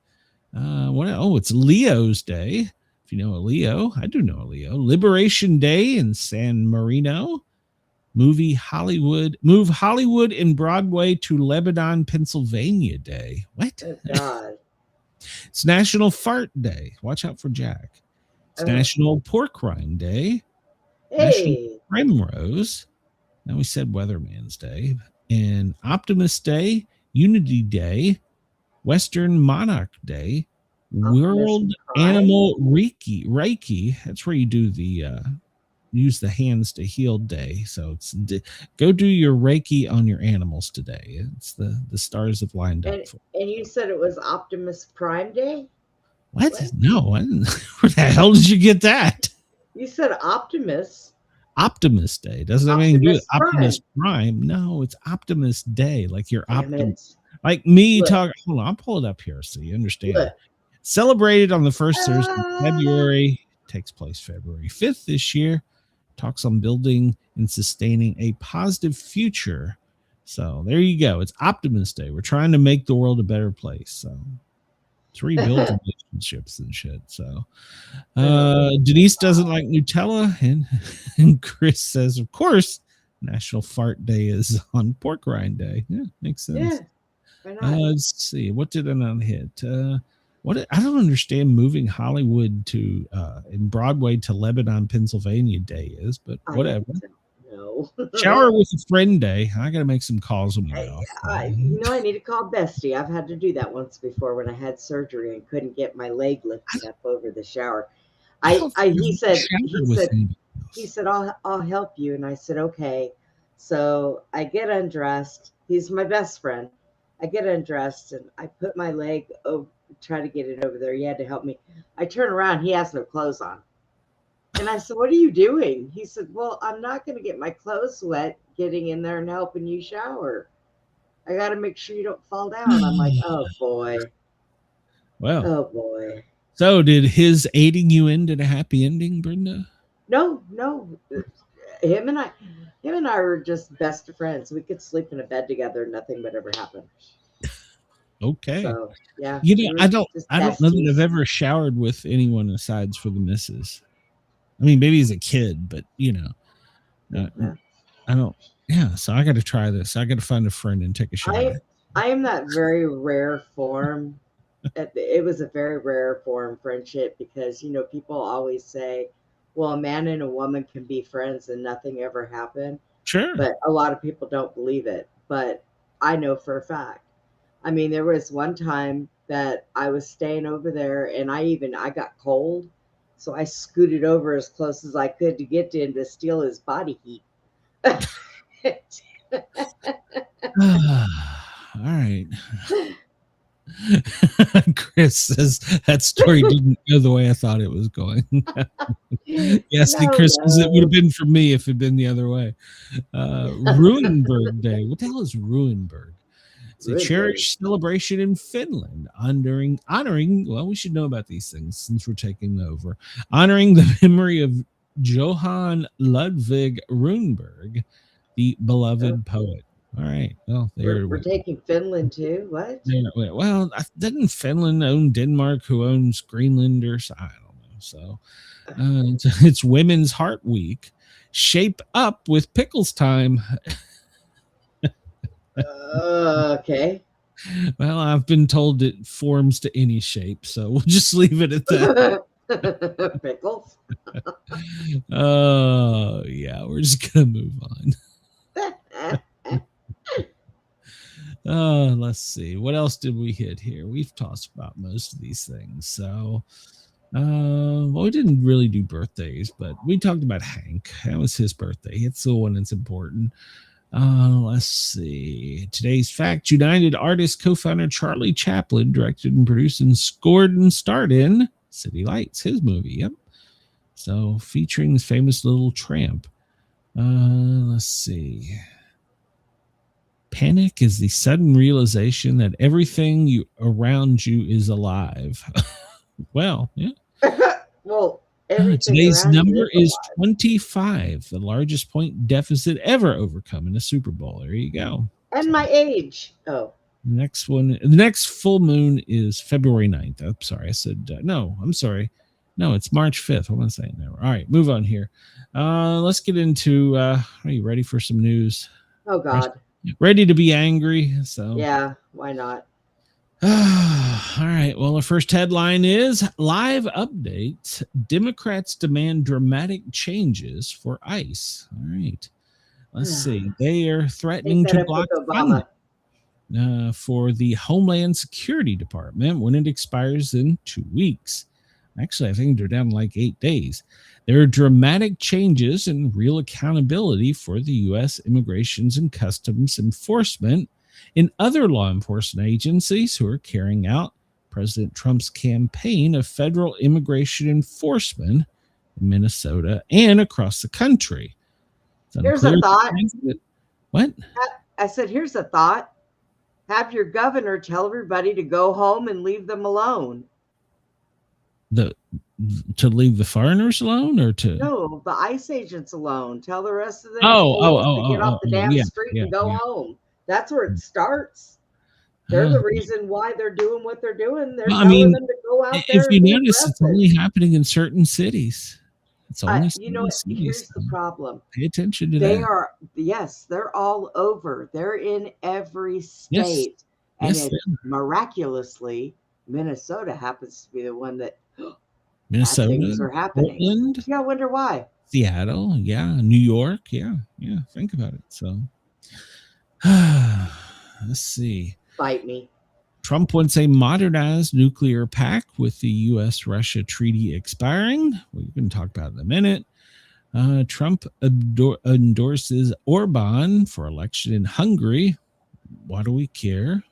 What? Oh, it's Leo's Day. If you know a Leo, I do know a Leo. Liberation Day in San Marino. Move Hollywood and Broadway to Lebanon, Pennsylvania Day. What? Oh, God. It's National Fart Day. Watch out for Jack. It's National Pork Rind Day. Hey. National Primrose. Now we said Weatherman's Day. And Optimist Day, Unity Day, Western Monarch Day, World Animal Reiki. That's where you do the use the hands to heal day. So it's go do your Reiki on your animals today. It's the stars have lined up for. And you said it was Optimus Prime Day? What? No, I didn't. Where the hell did you get that? You said Optimus. Optimus Day. Doesn't that mean do it Optimus Prime? No, it's Optimus Day. Like you're Optimus. Like me talking. Hold on, I'll pull it up here so you understand. Look. Celebrated on the first Thursday of February. Takes place February 5th this year. Talks on building and sustaining a positive future. So there you go. It's Optimus Day. We're trying to make the world a better place. So it's rebuild relationships and shit. So Denise doesn't like Nutella, and Chris says, of course, National Fart Day is on Pork Rind Day. Yeah, makes sense. Yeah, why not? Let's see. What did I not hit? I don't understand moving Hollywood to in Broadway to Lebanon, Pennsylvania Day is, but whatever. No. Shower with a Friend Day. I got to make some calls when we get off. I need to call Bestie. I've had to do that once before when I had surgery and couldn't get my leg lifted up over the shower. He said I'll help you, and I said okay. So I get undressed. He's my best friend. I get undressed and I put my leg over, try to get it over there. He had to help me. I turn around. He has no clothes on. And I said, what are you doing? He said, well, I'm not going to get my clothes wet getting in there and helping you shower. I got to make sure you don't fall down. I'm like, oh, boy. Well. Oh, boy. So did his aiding you end in a happy ending, Brenda? No. Him and I were just best of friends. We could sleep in a bed together. Nothing would ever happen. Okay. So, yeah. I don't know that I've ever showered with anyone aside for the missus. I mean, maybe he's a kid, but Yeah. I don't. Yeah, so I got to try this. I got to find a friend and take a shot. I am that very rare form. It was a very rare form friendship because people always say, "Well, a man and a woman can be friends and nothing ever happened." Sure. But a lot of people don't believe it. But I know for a fact. I mean, there was one time that I was staying over there, and I got cold, so I scooted over as close as I could to get to him to steal his body heat. All right. Chris says that story didn't go the way I thought it was going. Yes, Chris, it would have been for me if it had been the other way. Ruinberg Day. What the hell is Ruinberg? It's a cherished celebration in Finland honoring, well, we should know about these things since we're taking over. Honoring the memory of Johann Ludwig Runeberg, the beloved poet. All right. Well, we're taking Finland too. What? Well, doesn't Finland own Denmark, who owns Greenland, or I don't know. So it's Women's Heart Week. Shape up with pickles time. Okay. Well, I've been told it forms to any shape, so we'll just leave it at that. Pickles. Oh, yeah, we're just gonna move on. Let's see. What else did we hit here? We've talked about most of these things. So, well, we didn't really do birthdays, but we talked about Hank. That was his birthday. It's the one that's important. Let's see. Today's fact: United artist co-founder Charlie Chaplin directed and produced and scored and starred in City Lights, his movie. Yep. So featuring his famous little tramp. Let's see. Panic is the sudden realization that everything around you is alive. Well, yeah. Well, today's number is 25, the largest point deficit ever overcome in a Super Bowl. There you go. And my age. Oh. The next full moon is February 9th. I'm sorry. I said, no, I'm sorry. No, it's March 5th. What am I saying now? All right, move on here. Let's get into, are you ready for some news? Oh, God. Ready to be angry? So yeah, why not? All right. Well, the first headline is live updates. Democrats demand dramatic changes for ICE. All right. Let's see. They are threatening to block funding for the Homeland Security Department when it expires in 2 weeks. Actually, I think they're down like 8 days. There are dramatic changes and real accountability for the U.S. Immigrations and Customs Enforcement and other law enforcement agencies who are carrying out President Trump's campaign of federal immigration enforcement in Minnesota and across the country. Here's a thought. What? I said, here's a thought. Have your governor tell everybody to go home and leave them alone. To leave the foreigners alone, or to no, the ICE agents alone. Tell the rest of them to get off the damn street and go home. That's where it starts. They're the reason why they're doing what they're doing. They're telling them to go out there. If you notice, it's only happening in certain cities. It's only here's the problem. Pay attention to that. They're all over. They're in every state. And miraculously, Minnesota happens to be the one that Minnesota, things are happening. Portland, yeah, I wonder why. Seattle, New York, think about it. So let's see. Bite me. Trump wants a modernized nuclear pact with the U.S.-Russia treaty expiring. We can talk about it in a minute. Trump endorses Orban for election in Hungary. Why do we care?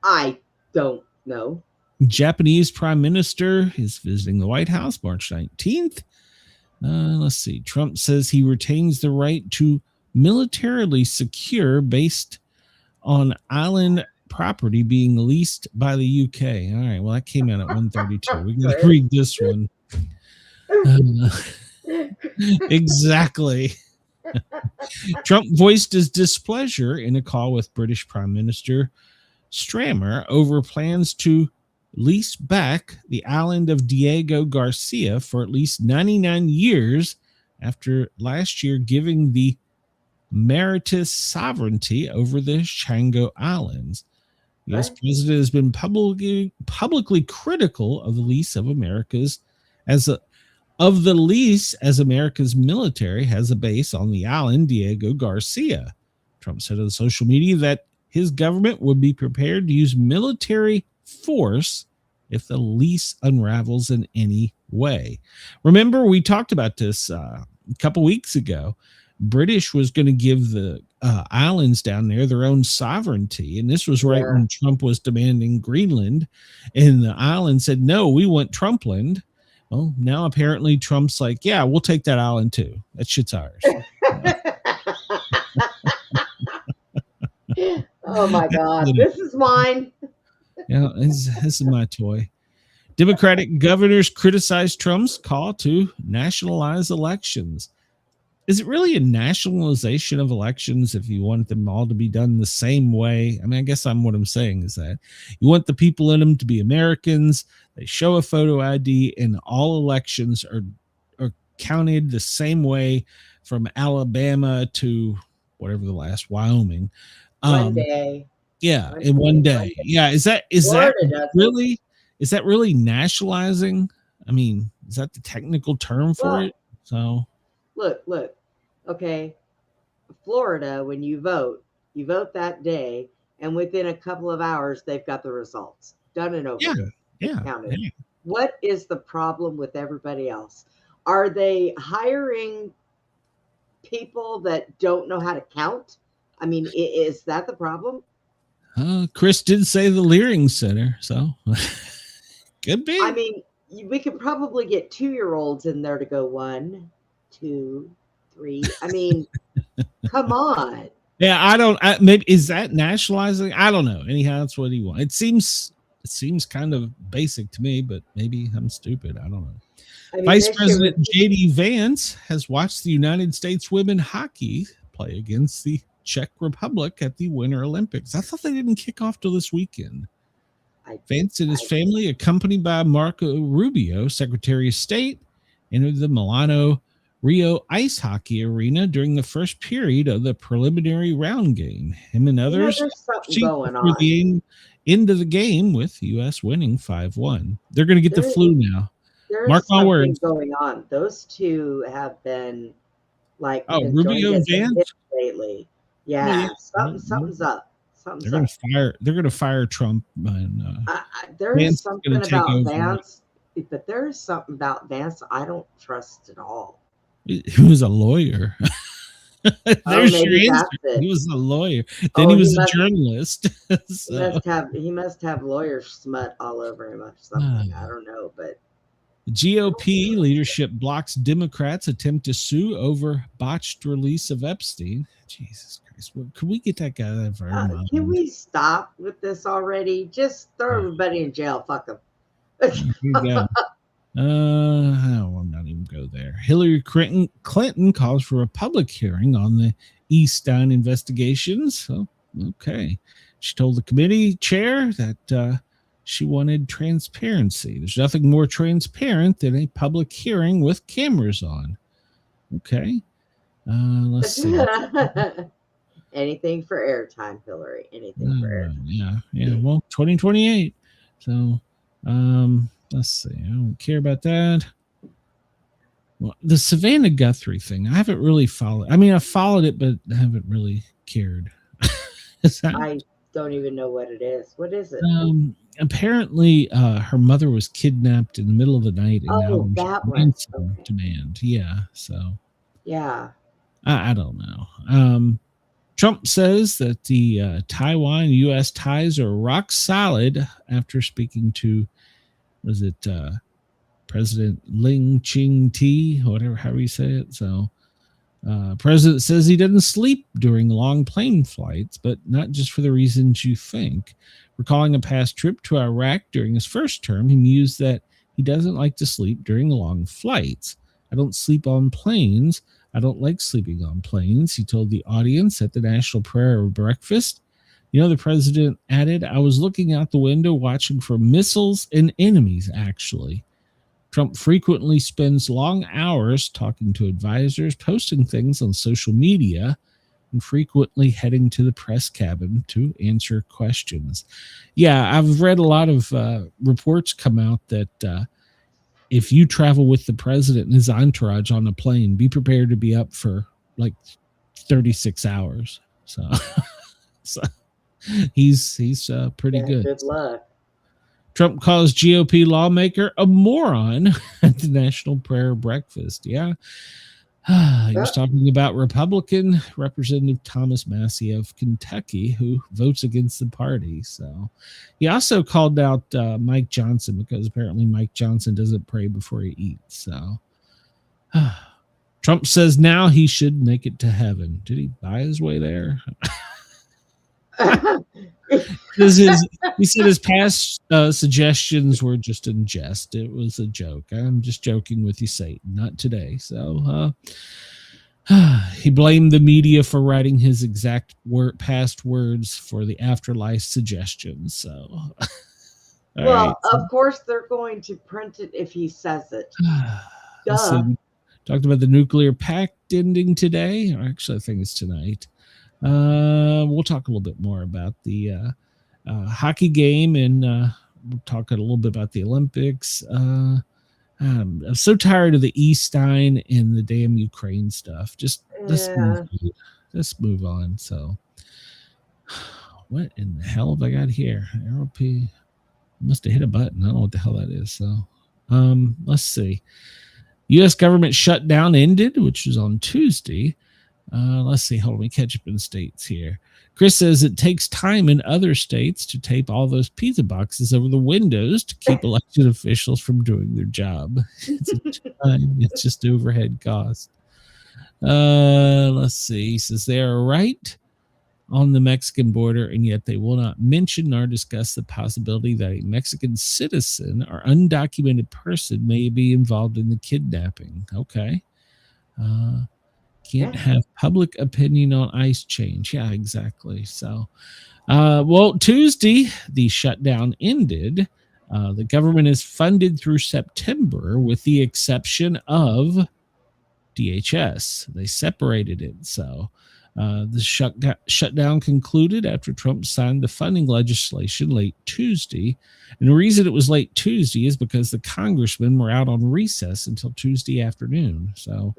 I don't know. Japanese Prime Minister is visiting the White House March 19th. Let's see. Trump says he retains the right to militarily secure based on island property being leased by the UK. All right. Well, that came out at 1:32. We got to read this one. Exactly. Trump voiced his displeasure in a call with British Prime Minister Starmer over plans to leased back the island of Diego Garcia for at least 99 years after last year giving the Mauritius sovereignty over the Chango Islands. The U.S. president has been publicly critical of the lease of America's America's military has a base on the island Diego Garcia. Trump said on social media that his government would be prepared to use military force if the lease unravels in any way. Remember, we talked about this a couple weeks ago. British was going to give the islands down there their own sovereignty, and this was right when Trump was demanding Greenland, and the island said, no, we want Trumpland. Well, now apparently Trump's like, yeah, we'll take that island too. That shit's ours. Oh my God, this is mine. Yeah, this is my toy. Democratic governors criticized Trump's call to nationalize elections. Is it really a nationalization of elections if you want them all to be done the same way? I mean, I guess what I'm saying is that you want the people in them to be Americans. They show a photo ID, and all elections are counted the same way from Alabama to whatever the last Wyoming. One day. Yeah, in one day. Yeah, is that really nationalizing? I mean, is that the technical term for it? So look. Okay, Florida, when you vote that day, and within a couple of hours, they've got the results done and over. Yeah. Counted. Yeah. What is the problem with everybody else? Are they hiring people that don't know how to count? I mean, is that the problem? Chris did say the Leering Center, so could be. I mean, we could probably get 2-year-olds in there to go 1, 2, 3. I mean, come on. Yeah, maybe is that nationalizing? I don't know. Anyhow, that's what he wants. It seems kind of basic to me, but maybe I'm stupid. I don't know. I mean, Vice President J.D. Vance has watched the United States women hockey play against the Czech Republic at the Winter Olympics. I thought they didn't kick off till this weekend. Vance and his family, accompanied by Marco Rubio, Secretary of State, entered the Milano Rio ice hockey arena during the first period of the preliminary round game. Him and others into the game with the U.S. winning 5-1. They're going to get the flu now. Mark my words. Going on. Those two have been like Rubio and Vance lately. Yeah, something's up. They're going to fire Trump. And, there is something about Vance, but there is something about Vance I don't trust at all. He was a lawyer. There's your answer. He was a lawyer. Then he was a journalist. So. He must have lawyer smut all over him or something. I don't know, but the GOP leadership blocks Democrats' attempt to sue over botched release of Epstein. Jesus Christ. Could we get that guy out of our mind? Can we stop with this already? Just throw everybody in jail. Fuck them. I'm not even go there. Hillary Clinton calls for a public hearing on the Easttown investigations. So, okay. She told the committee chair that she wanted transparency. There's nothing more transparent than a public hearing with cameras on. Okay. Let's see. Anything for airtime, Hillary. Anything for airtime. Yeah. Well, 2028. So, let's see. I don't care about that. Well, the Savannah Guthrie thing, I haven't really followed. I mean, I followed it, but I haven't really cared. I don't even know what it is. What is it? Apparently, her mother was kidnapped in the middle of the night. And that one. Demand. Yeah. So. Yeah. I don't know. Trump says that the Taiwan-U.S. ties are rock solid after speaking to, was it President Ling Ching-ti, however you say it. So president says he doesn't sleep during long plane flights, but not just for the reasons you think. Recalling a past trip to Iraq during his first term, he mused that he doesn't like to sleep during long flights. I don't sleep on planes. I don't like sleeping on planes, he told the audience at the National Prayer Breakfast. The president added, I was looking out the window watching for missiles and enemies, actually. Trump frequently spends long hours talking to advisors, posting things on social media, and frequently heading to the press cabin to answer questions. Yeah, I've read a lot of reports come out that if you travel with the president and his entourage on a plane, be prepared to be up for like 36 hours. So, he's pretty good. Good luck. Trump calls GOP lawmaker a moron at the National Prayer Breakfast. Yeah. He was talking about Republican Representative Thomas Massey of Kentucky, who votes against the party. So he also called out Mike Johnson, because apparently Mike Johnson doesn't pray before he eats. So Trump says now he should make it to heaven. Did he buy his way there? He said his past suggestions were just in jest. It was a joke. I'm just joking with you, Satan. Not today. So he blamed the media for writing his exact past words for the afterlife suggestions. So, well, of course they're going to print it if he says it. Duh. Talked about the nuclear pact ending today. Or actually, I think it's tonight. We'll talk a little bit more about the hockey game, and we'll talk a little bit about the Olympics. I'm so tired of the Eaststein and the damn Ukraine stuff. Let's move on. So, what in the hell have I got here? RLP must have hit a button. I don't know what the hell that is. So, let's see. U.S. government shutdown ended, which was on Tuesday. Let's see. Hold on. Let me catch up in states here. Chris says it takes time in other states to tape all those pizza boxes over the windows to keep elected officials from doing their job. It's just overhead cost. Let's see. He says they are right on the Mexican border, and yet they will not mention nor discuss the possibility that a Mexican citizen or undocumented person may be involved in the kidnapping. Okay. Can't have public opinion on ICE change. Yeah, exactly. So, Tuesday, the shutdown ended. The government is funded through September with the exception of DHS. They separated it. So, the shutdown concluded after Trump signed the funding legislation late Tuesday. And the reason it was late Tuesday is because the congressmen were out on recess until Tuesday afternoon. So,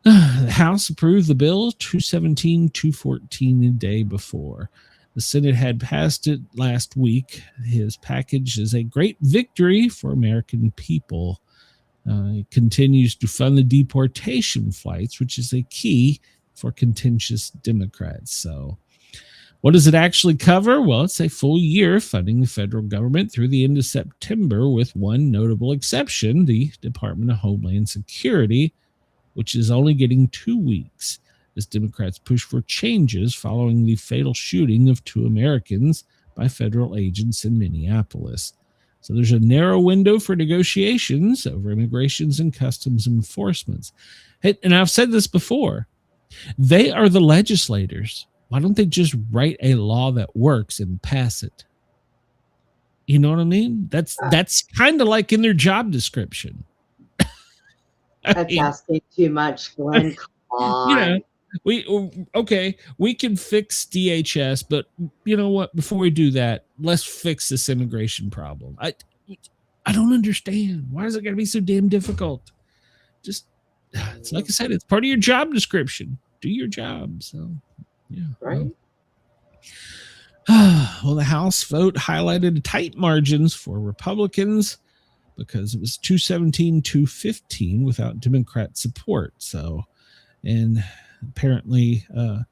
the House approved the bill 217-214 the day before. The Senate had passed it last week. His package is a great victory for American people. It continues to fund the deportation flights, which is a key for contentious Democrats. So, what does it actually cover? Well, it's a full year funding the federal government through the end of September, with one notable exception, the Department of Homeland Security, which is only getting 2 weeks as Democrats push for changes following the fatal shooting of 2 Americans by federal agents in Minneapolis. So there's a narrow window for negotiations over immigrations and customs enforcement. Hey, and I've said this before, they are the legislators. Why don't they just write a law that works and pass it? You know what I mean? That's kind of like in their job description. That's asking too much, Glenn. Come on. We can fix DHS, but you know what? Before we do that, let's fix this immigration problem. I don't understand. Why is it going to be so damn difficult? Just, it's like I said, it's part of your job description. Do your job. So, yeah. Right. Well, the House vote highlighted tight margins for Republicans, because it was 217-215 without Democrat support. So, and apparently a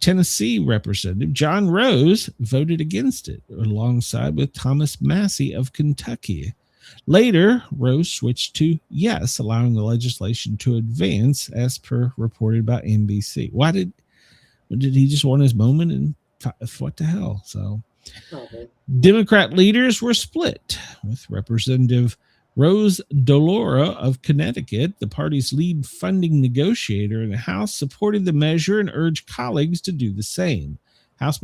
Tennessee representative, John Rose, voted against it alongside with Thomas Massey of Kentucky. Later, Rose switched to yes, allowing the legislation to advance, as per reported by NBC. Did he just want his moment, and what the hell? So, Democrat leaders were split, with Representative Rose DeLauro of Connecticut, the party's lead funding negotiator in the House, supported the measure and urged colleagues to do the same. House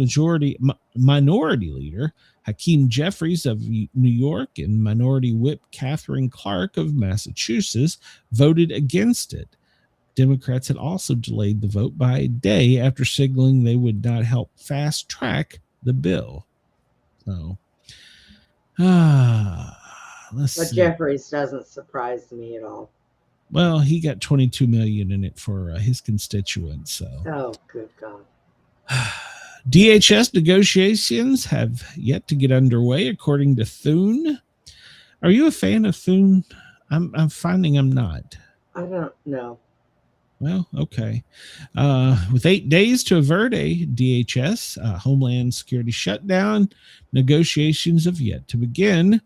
Minority Leader Hakeem Jeffries of New York and Minority Whip Catherine Clark of Massachusetts voted against it. Democrats had also delayed the vote by a day after signaling they would not help fast track the bill. So, let's But see. Jeffries doesn't surprise me at all. Well, he got $22 million in it for his constituents. So, Oh, good God. DHS negotiations have yet to get underway, according to Thune. Are you a fan of Thune? I'm finding I'm not. I don't know. Well, okay. With 8 days to avert a DHS Homeland Security shutdown, negotiations have yet to begin,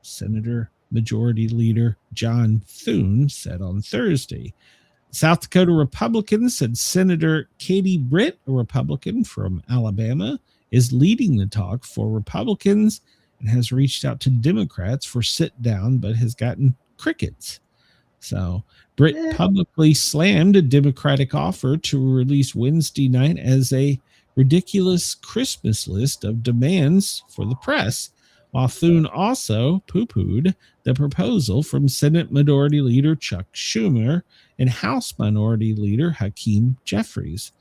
Senator Majority Leader John Thune said on Thursday. South Dakota Republicans said Senator Katie Britt, a Republican from Alabama, is leading the talk for Republicans and has reached out to Democrats for sit down, but has gotten crickets. So Britt publicly slammed a Democratic offer to release Wednesday night as a ridiculous Christmas list of demands for the press, while Thune also poo-pooed the proposal from Senate Minority Leader Chuck Schumer and House Minority Leader Hakeem Jeffries.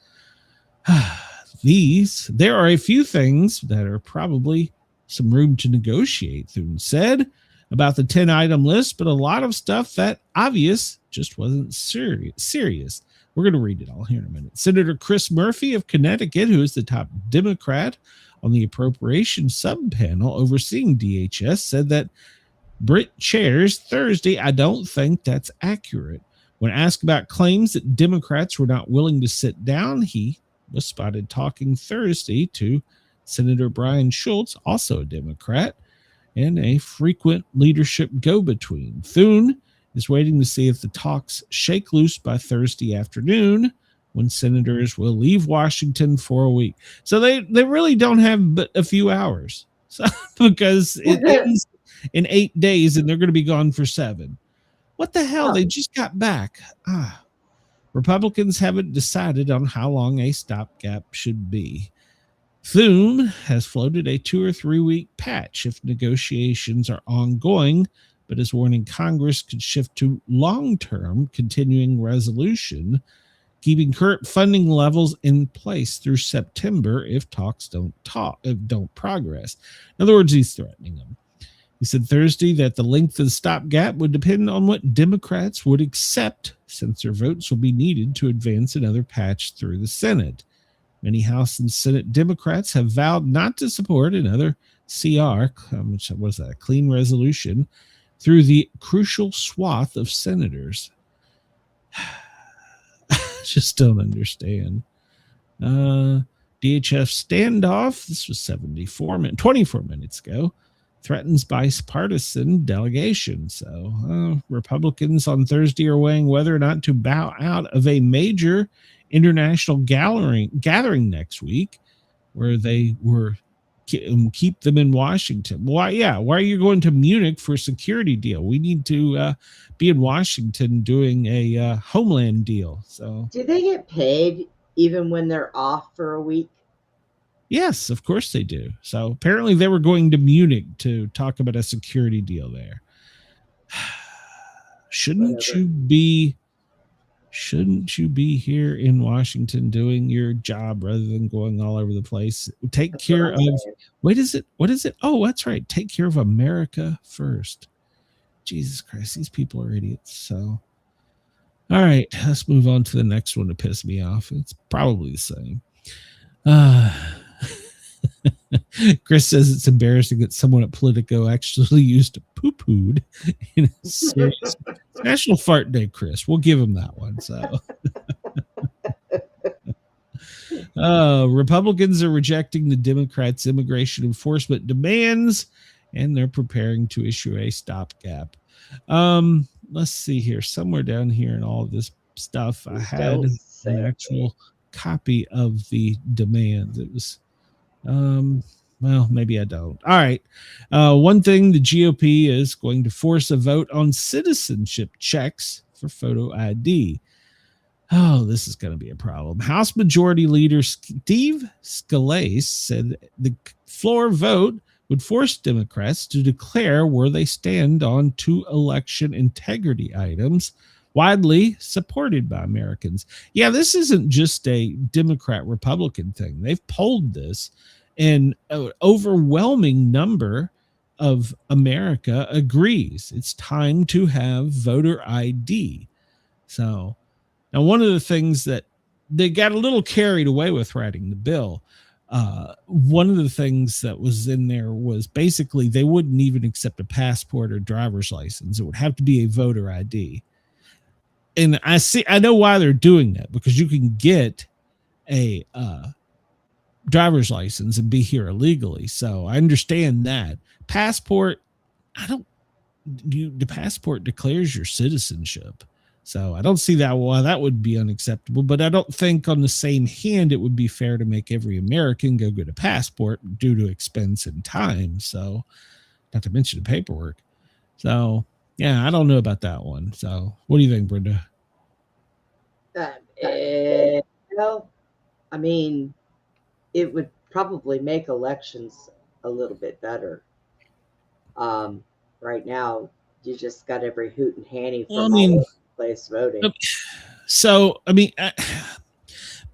There are a few things that are probably some room to negotiate, Thune said, about the 10-item list, but a lot of stuff that obvious just wasn't serious. We're going to read it all here in a minute. Senator Chris Murphy of Connecticut, who is the top Democrat on the appropriations subpanel overseeing DHS, said that Britt chairs Thursday. I don't think that's accurate. When asked about claims that Democrats were not willing to sit down, he was spotted talking Thursday to Senator Brian Schultz, also a Democrat, and a frequent leadership go-between. Thune is waiting to see if the talks shake loose by Thursday afternoon, when senators will leave Washington for a week. So they really don't have but a few hours, so, because it ends in 8 days and they're going to be gone for 7. What the hell? They just got back. Republicans haven't decided on how long a stopgap should be. Thune has floated a 2 or 3 week patch if negotiations are ongoing, but is warning Congress could shift to long-term continuing resolution, keeping current funding levels in place through September if talks don't progress. In other words, he's threatening them. He said Thursday that the length of the stopgap would depend on what Democrats would accept, since their votes will be needed to advance another patch through the Senate. Many House and Senate Democrats have vowed not to support another CR, which was a clean resolution, through the crucial swath of senators. Just don't understand. DHS standoff, this was 24 minutes ago, threatens bipartisan delegation. So Republicans on Thursday are weighing whether or not to bow out of a major international gathering next week, where they were keep them in Washington. Why are you going to Munich for a security deal? We need to be in Washington doing a homeland deal. So do they get paid even when they're off for a week? Yes, of course they do. So apparently they were going to Munich to talk about a security deal there. Shouldn't you be here in Washington doing your job rather than going all over the place? Take care of, what is it? Oh, that's right. Take care of America first. Jesus Christ, these people are idiots. So, all right, let's move on to the next one to piss me off. It's probably the same. Chris says it's embarrassing that someone at Politico actually used a poo-pooed in a serious National Fart Day, Chris. We'll give him that one. So Republicans are rejecting the Democrats' immigration enforcement demands, and they're preparing to issue a stopgap. Let's see here. Somewhere down here in all of this stuff, I had an actual copy of the demands. It was well, maybe I don't. All right. One thing, the GOP is going to force a vote on citizenship checks for photo ID. Oh, this is going to be a problem. House Majority Leader Steve Scalise said the floor vote would force Democrats to declare where they stand on 2 election integrity items widely supported by Americans. Yeah, this isn't just a Democrat-Republican thing. They've polled this, and an overwhelming number of America agrees it's time to have voter ID. So now, one of the things that they got a little carried away with writing the bill, one of the things that was in there was basically they wouldn't even accept a passport or driver's license. It would have to be a voter ID. And I know why they're doing that, because you can get a driver's license and be here illegally. So I understand that. Passport, the passport declares your citizenship. So I don't see that why that would be unacceptable, but I don't think on the same hand it would be fair to make every American go get a passport due to expense and time. So not to mention the paperwork. So yeah, I don't know about that one. So what do you think, Brenda? Well, I mean, it would probably make elections a little bit better. Right now, you just got every hoot and handy from all place voting. So, I mean,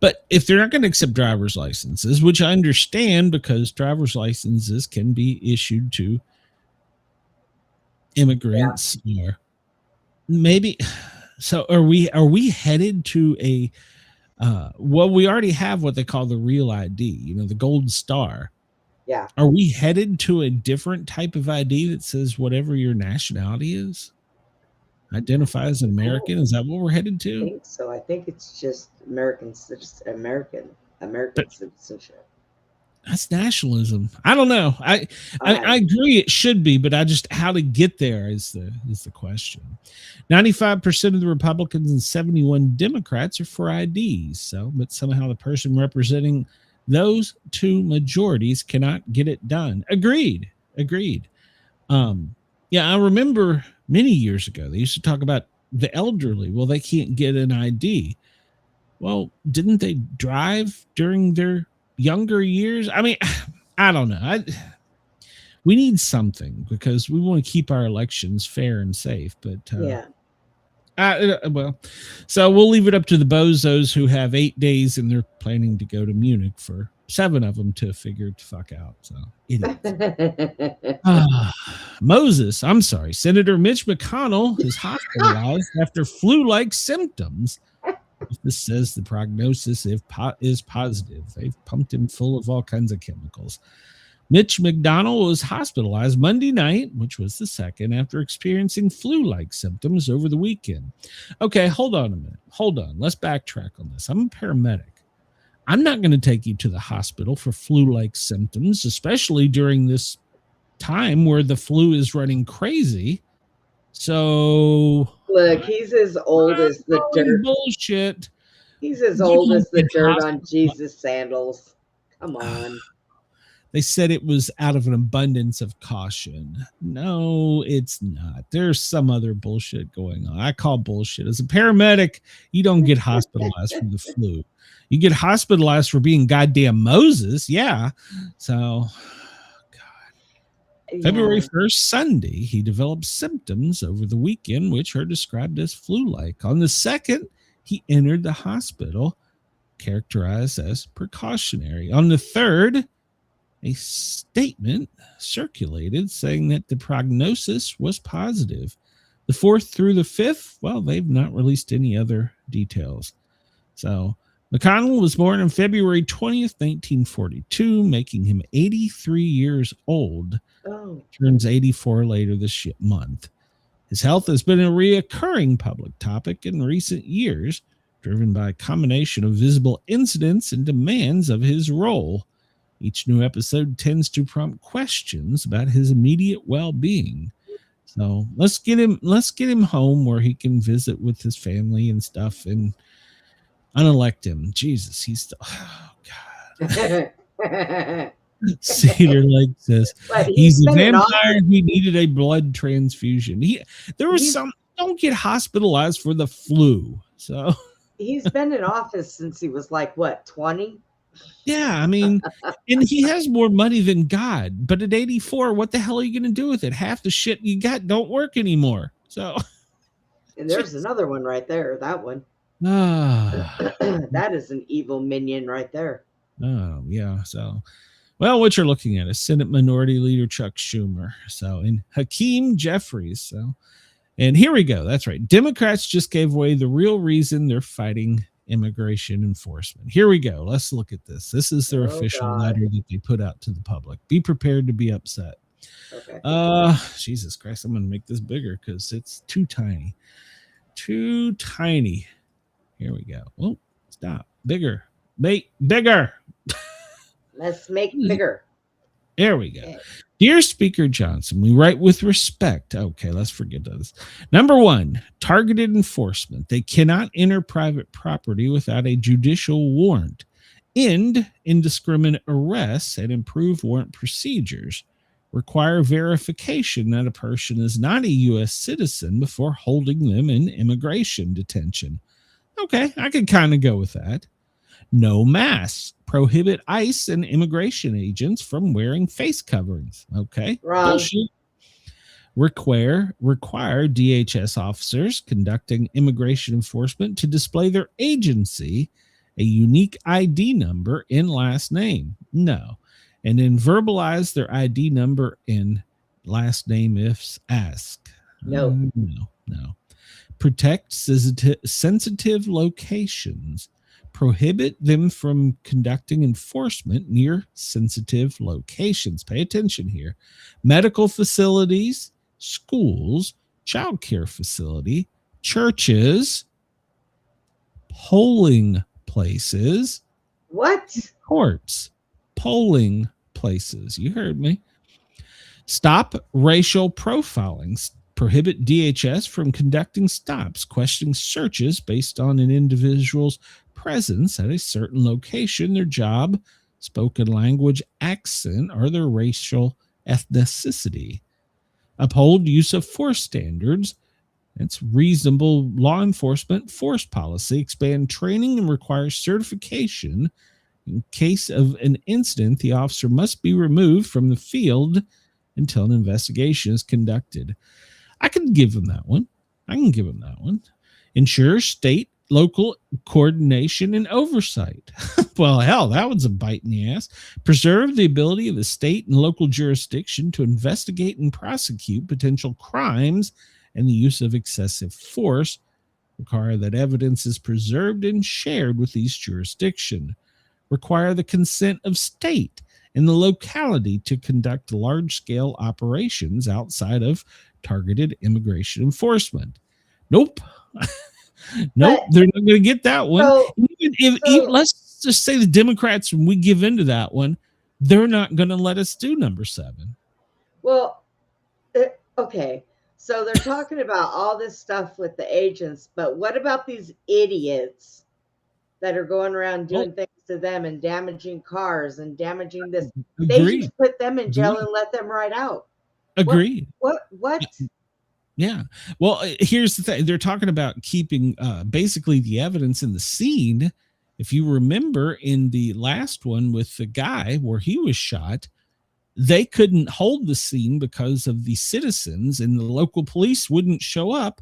but if they're not going to accept driver's licenses, which I understand because driver's licenses can be issued to immigrants, or maybe. So, are we headed to a? Well, we already have what they call the real ID. You know, the gold star. Yeah. Are we headed to a different type of ID that says whatever your nationality is? Identify as an American? Is that what we're headed to? I think so. I think it's just American citizenship. That's nationalism. I don't know. I agree it should be, but how to get there is the question. 95% of the Republicans and 71 Democrats are for IDs. So, but somehow the person representing those 2 majorities cannot get it done. Agreed. Yeah, I remember many years ago, they used to talk about the elderly. Well, they can't get an ID. Well, didn't they drive during their younger years? I mean, I don't know. We need something because we want to keep our elections fair and safe. But yeah. Well, so we'll leave it up to the bozos who have 8 days and they're planning to go to Munich for 7 of them to figure the fuck out. So Senator Mitch McConnell is hospitalized after flu-like symptoms. This says the prognosis is positive. They've pumped him full of all kinds of chemicals. Mitch McDonald was hospitalized Monday night, which was the 2nd, after experiencing flu-like symptoms over the weekend. Okay, hold on a minute. Hold on. Let's backtrack on this. I'm a paramedic. I'm not going to take you to the hospital for flu-like symptoms, especially during this time where the flu is running crazy. So look, he's as old as the dirt. Bullshit. He's as old as the dirt on Jesus' sandals. Come on. They said it was out of an abundance of caution. No, it's not. There's some other bullshit going on. I call bullshit. As a paramedic, you don't get hospitalized for the flu. You get hospitalized for being goddamn Moses. Yeah. So, God. Yeah. February 1st, Sunday, he developed symptoms over the weekend, which are described as flu-like. On the 2nd, he entered the hospital, characterized as precautionary. On the 3rd, a statement circulated saying that the prognosis was positive. The 4th through the 5th, well, they've not released any other details. So McConnell was born on February 20th, 1942, making him 83 years old. Oh. Turns 84 later this month. His health has been a reoccurring public topic in recent years, driven by a combination of visible incidents and demands of his role. Each new episode tends to prompt questions about his immediate well-being. So let's get him home where he can visit with his family and stuff and unelect him. Jesus, he's still, oh God. Cedar Lake says he's a vampire. He needed a blood transfusion. Don't get hospitalized for the flu. So he's been in office since he was like, what, 20? Yeah, I mean, and he has more money than God. But at 84, what the hell are you going to do with it? Half the shit you got don't work anymore. So, And there's another one right there. That one. ah, That is an evil minion right there. oh yeah. So, well, what you're looking at is Senate Minority Leader Chuck Schumer. So, and Hakeem Jeffries. So, and here we go. That's right. Democrats just gave away the real reason they're fighting immigration enforcement. Here we go. Let's look at this. This is their official letter that they put out to the public. Be prepared to be upset. Okay. Jesus Christ, I'm going to make this bigger because it's too tiny. Too tiny. Here we go. Oh, stop. Bigger. Make bigger. Let's make bigger. There we go. Okay. Dear Speaker Johnson, we write with respect. Okay, let's forget this. Number one, targeted enforcement. They cannot enter private property without a judicial warrant. End indiscriminate arrests and improve warrant procedures. Require verification that a person is not a U.S. citizen before holding them in immigration detention. Okay, I could kind of go with that. No masks. Prohibit ICE and immigration agents from wearing face coverings. Okay. Wrong. Bullshit. Require DHS officers conducting immigration enforcement to display their agency a unique ID number in last name. No. And then verbalize their ID number in last name if asked. No. No. Protect sensitive locations. Prohibit them from conducting enforcement near sensitive locations. Pay attention here. Medical facilities, schools, child care facility, churches, polling places. What? Courts, polling places. You heard me. Stop racial profiling. Prohibit DHS from conducting stops, questioning searches based on an individual's presence at a certain location, their job, spoken language, accent, or their racial ethnicity. Uphold use of force standards. It's reasonable law enforcement force policy. Expand training and require certification. In case of an incident, the officer must be removed from the field until an investigation is conducted. I can give them that one. Ensure state, local coordination and oversight. Well, hell, that was a bite in the ass. Preserve the ability of the state and local jurisdiction to investigate and prosecute potential crimes and the use of excessive force. Require that evidence is preserved and shared with each jurisdiction. Require the consent of state and the locality to conduct large-scale operations outside of targeted immigration enforcement. Nope. Nope, they're not going to get that one. Even let's just say the Democrats, when we give into that one, they're not going to let us do number 7. Well, okay. So they're talking about all this stuff with the agents, but what about these idiots that are going around doing things to them and damaging cars and damaging this? They just put them in jail and let them ride out. Agreed. What? Yeah. Well, here's the thing. They're talking about keeping basically the evidence in the scene. If you remember in the last one with the guy where he was shot, they couldn't hold the scene because of the citizens and the local police wouldn't show up.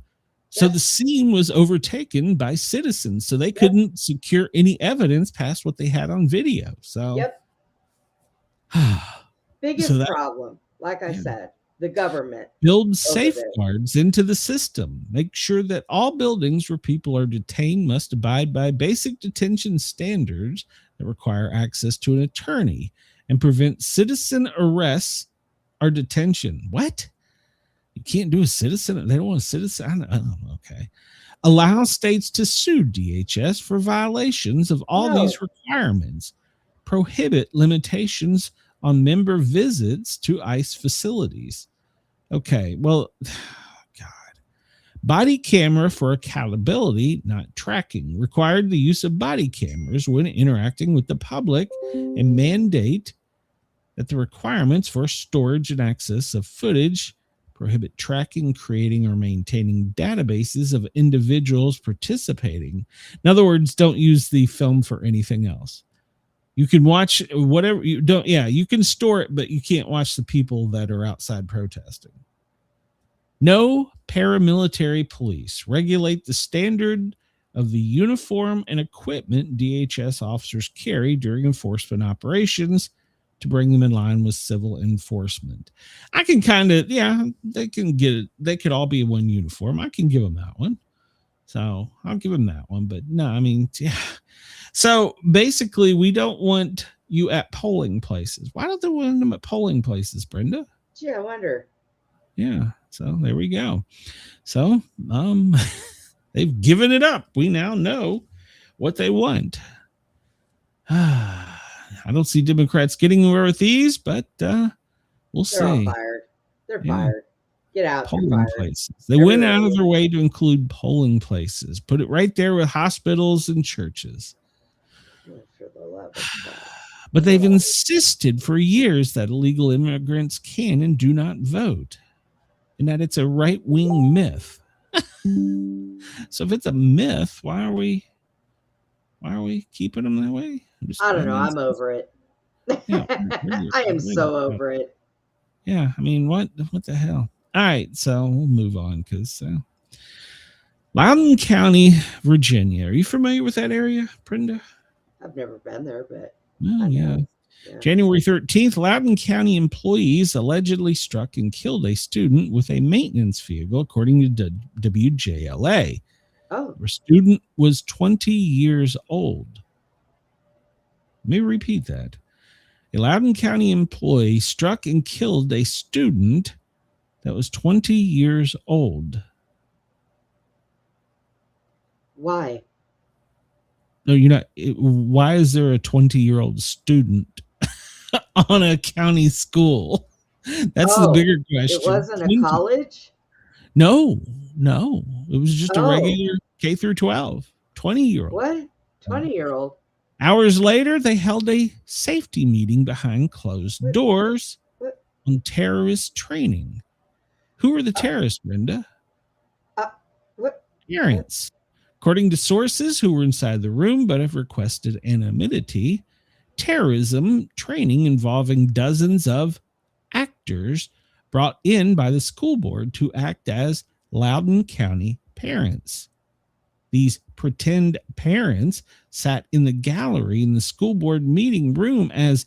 So the scene was overtaken by citizens. So they couldn't secure any evidence past what they had on video. So biggest problem, like I said, the government. Build safeguards into the system. Make sure that all buildings where people are detained must abide by basic detention standards that require access to an attorney and prevent citizen arrests or detention. What? You can't do a citizen? They don't want a citizen? Okay. Allow states to sue DHS for violations of all these requirements. Prohibit limitations on member visits to ICE facilities. Okay, well, God. Body camera for accountability, not tracking. Required the use of body cameras when interacting with the public and mandate that the requirements for storage and access of footage prohibit tracking, creating, or maintaining databases of individuals participating. In other words, don't use the film for anything else. You can watch whatever you don't. Yeah, you can store it, but you can't watch the people that are outside protesting. No paramilitary police. Regulate the standard of the uniform and equipment DHS officers carry during enforcement operations to bring them in line with civil enforcement. I can kind of, they can get it. They could all be in one uniform. I can give them that one. So I'll give them that one. But no, I mean, yeah. So basically, we don't want you at polling places. Why don't they want them at polling places, Brenda? Gee, I wonder. Yeah. So there we go. So they've given it up. We now know what they want. I don't see Democrats getting away with these, but we'll see. They're all fired. They're fired. Get out. Polling places. They went out of their way to include polling places. Put it right there with hospitals and churches. For the love of God. But they've insisted for years that illegal immigrants can and do not vote, and that it's a right-wing myth. So if it's a myth, why are we keeping them that way? I don't know. I'm over it. Yeah, I am so over it. Yeah, I mean, what the hell? All right, so we'll move on because Loudoun County, Virginia. Are you familiar with that area, Brenda? I've never been there, but oh, yeah. January 13th, Loudoun County employees allegedly struck and killed a student with a maintenance vehicle, according to WJLA. Oh. The student was 20 years old. Let me repeat that. A Loudoun County employee struck and killed a student that was 20 years old. Why? No, you're not. Why is there a 20-year-old student on a county school? That's the bigger question. It wasn't a college? No. It was just a regular K through 12, 20-year-old. What? 20-year-old? Hours later, they held a safety meeting behind closed doors on terrorist training. Who are the terrorists, Brenda? What? Parents. According to sources who were inside the room but have requested anonymity, terrorism training involving dozens of actors brought in by the school board to act as Loudoun County parents. These pretend parents sat in the gallery in the school board meeting room as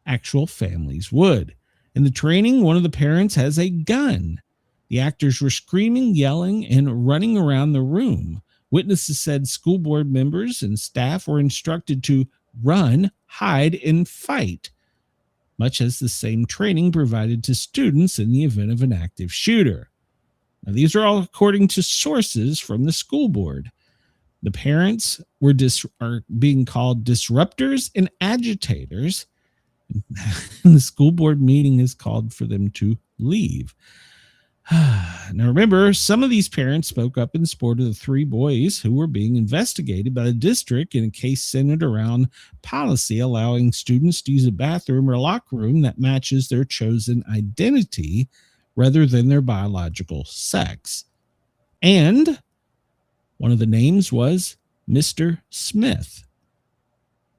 actual families would. In the training, one of the parents has a gun. The actors were screaming, yelling, and running around the room. Witnesses said school board members and staff were instructed to run, hide, and fight, much as the same training provided to students in the event of an active shooter. Now, these are all according to sources from the school board. The parents are being called disruptors and agitators. And the school board meeting is called for them to leave. Now, remember, some of these parents spoke up in support of the 3 boys who were being investigated by the district in a case centered around policy allowing students to use a bathroom or locker room that matches their chosen identity rather than their biological sex. And one of the names was Mr. Smith,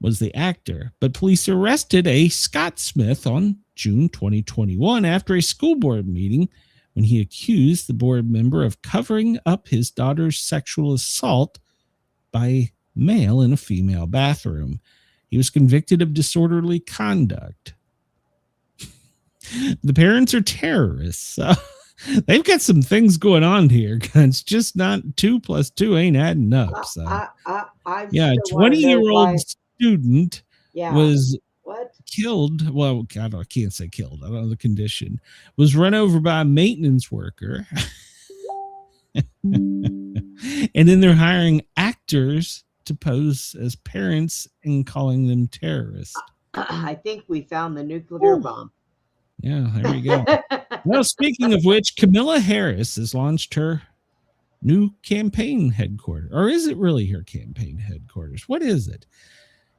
was the actor. But police arrested a Scott Smith on June 2021 after a school board meeting when he accused the board member of covering up his daughter's sexual assault by a male in a female bathroom. He was convicted of disorderly conduct. The parents are terrorists. So they've got some things going on here. It's just not 2 + 2 ain't adding up. So yeah, 20-year-old student was killed. Well, God, I can't say killed. I don't know the condition. Was run over by a maintenance worker. And then they're hiring actors to pose as parents and calling them terrorists. I think we found the nuclear bomb. Yeah, there you go. Well, speaking of which, Kamala Harris has launched her new campaign headquarters. Or is it really her campaign headquarters? What is it?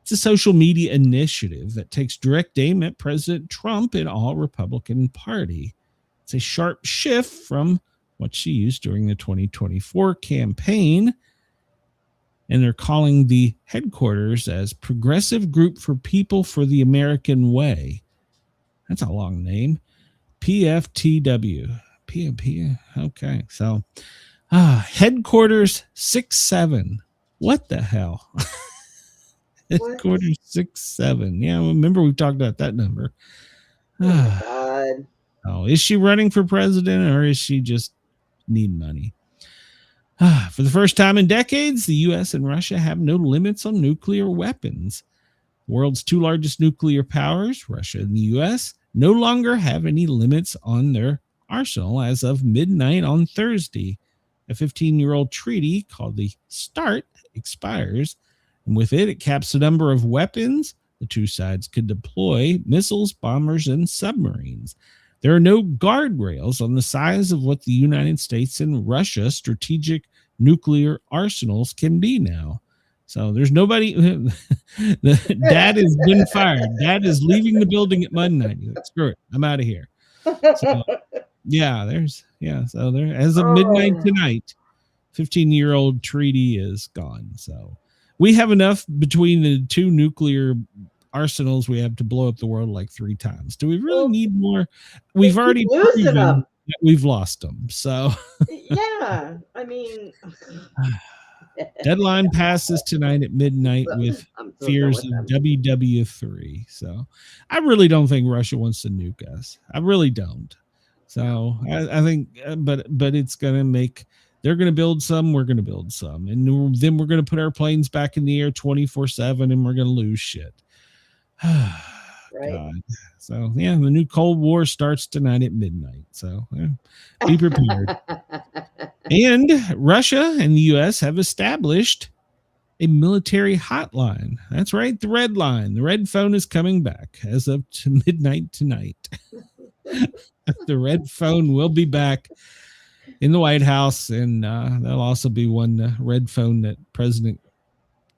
It's a social media initiative that takes direct aim at President Trump and all Republican Party. It's a sharp shift from what she used during the 2024 campaign. And they're calling the headquarters as Progressive Group for People for the American Way. That's a long name. PFTW. PMP. Okay. So headquarters 67. What the hell? Headquarters 67. Yeah, remember we talked about that number. Oh my God. Oh, is she running for president or is she just need money? For the first time in decades, the U.S. and Russia have no limits on nuclear weapons. The world's two largest nuclear powers, Russia and the U.S., no longer have any limits on their arsenal as of midnight on Thursday. A 15-year-old treaty called the START expires, and with it caps the number of weapons the two sides could deploy: missiles, bombers, and submarines. There are no guardrails on the size of what the United States and Russia strategic nuclear arsenals can be now. So there's nobody. Dad has been fired. Dad is leaving the building at midnight. He's like, screw it, I'm out of here. So, So there, as of midnight tonight, 15-year-old treaty is gone. So we have enough between the two nuclear arsenals we have to blow up the world like 3 times. Do we really need more? We've already proven that we've lost them. So yeah, I mean, deadline passes tonight at midnight with fears of WW3. So I really don't think Russia wants to nuke us. I really don't. So I think, but it's going to make, they're going to build some, we're going to build some. And then we're going to put our planes back in the air 24/7 and we're going to lose shit. Right. God. So yeah, the new Cold War starts tonight at midnight. So be prepared. And Russia and the U.S. have established a military hotline. That's right, the red line. The red phone is coming back as of midnight tonight. The red phone will be back in the White House, and there'll also be one red phone that President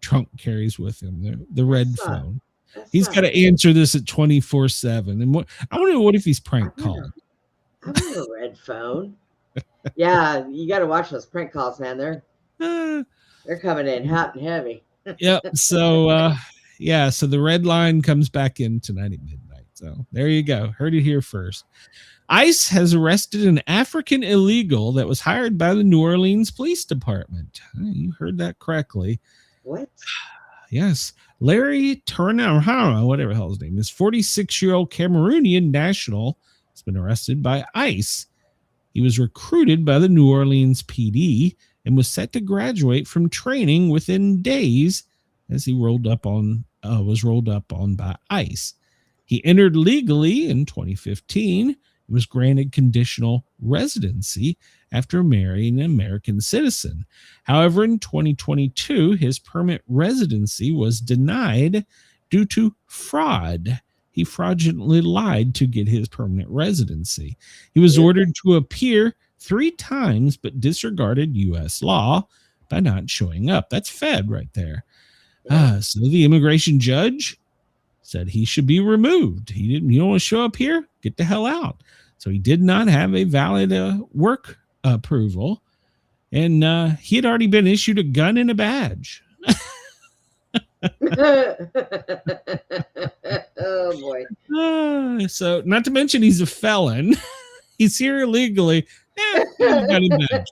Trump carries with him. The red phone. He's got to answer this at 24/7. And I wonder what if he's prank calling. I want a red phone. Yeah, you got to watch those prank calls, man. They're coming in hot and heavy. Yep. So so the red line comes back in tonight at midnight. So there you go. Heard it here first. ICE has arrested an African illegal that was hired by the New Orleans Police Department. You heard that correctly. What? Yes. Larry Turner, whatever the hell his name is, 46-year-old Cameroonian national, has been arrested by ICE. He was recruited by the New Orleans PD and was set to graduate from training within days as he was rolled up on by ICE. He entered legally in 2015 and was granted conditional residency after marrying an American citizen. However, in 2022, his permanent residency was denied due to fraud. He fraudulently lied to get his permanent residency. He was ordered to appear 3 times, but disregarded U.S. law by not showing up. That's Fed right there. So the immigration judge said he should be removed. You don't want to show up here? Get the hell out. So he did not have a valid work approval, and he had already been issued a gun and a badge. Oh boy. So not to mention he's a felon. He's here illegally. Gun and badge.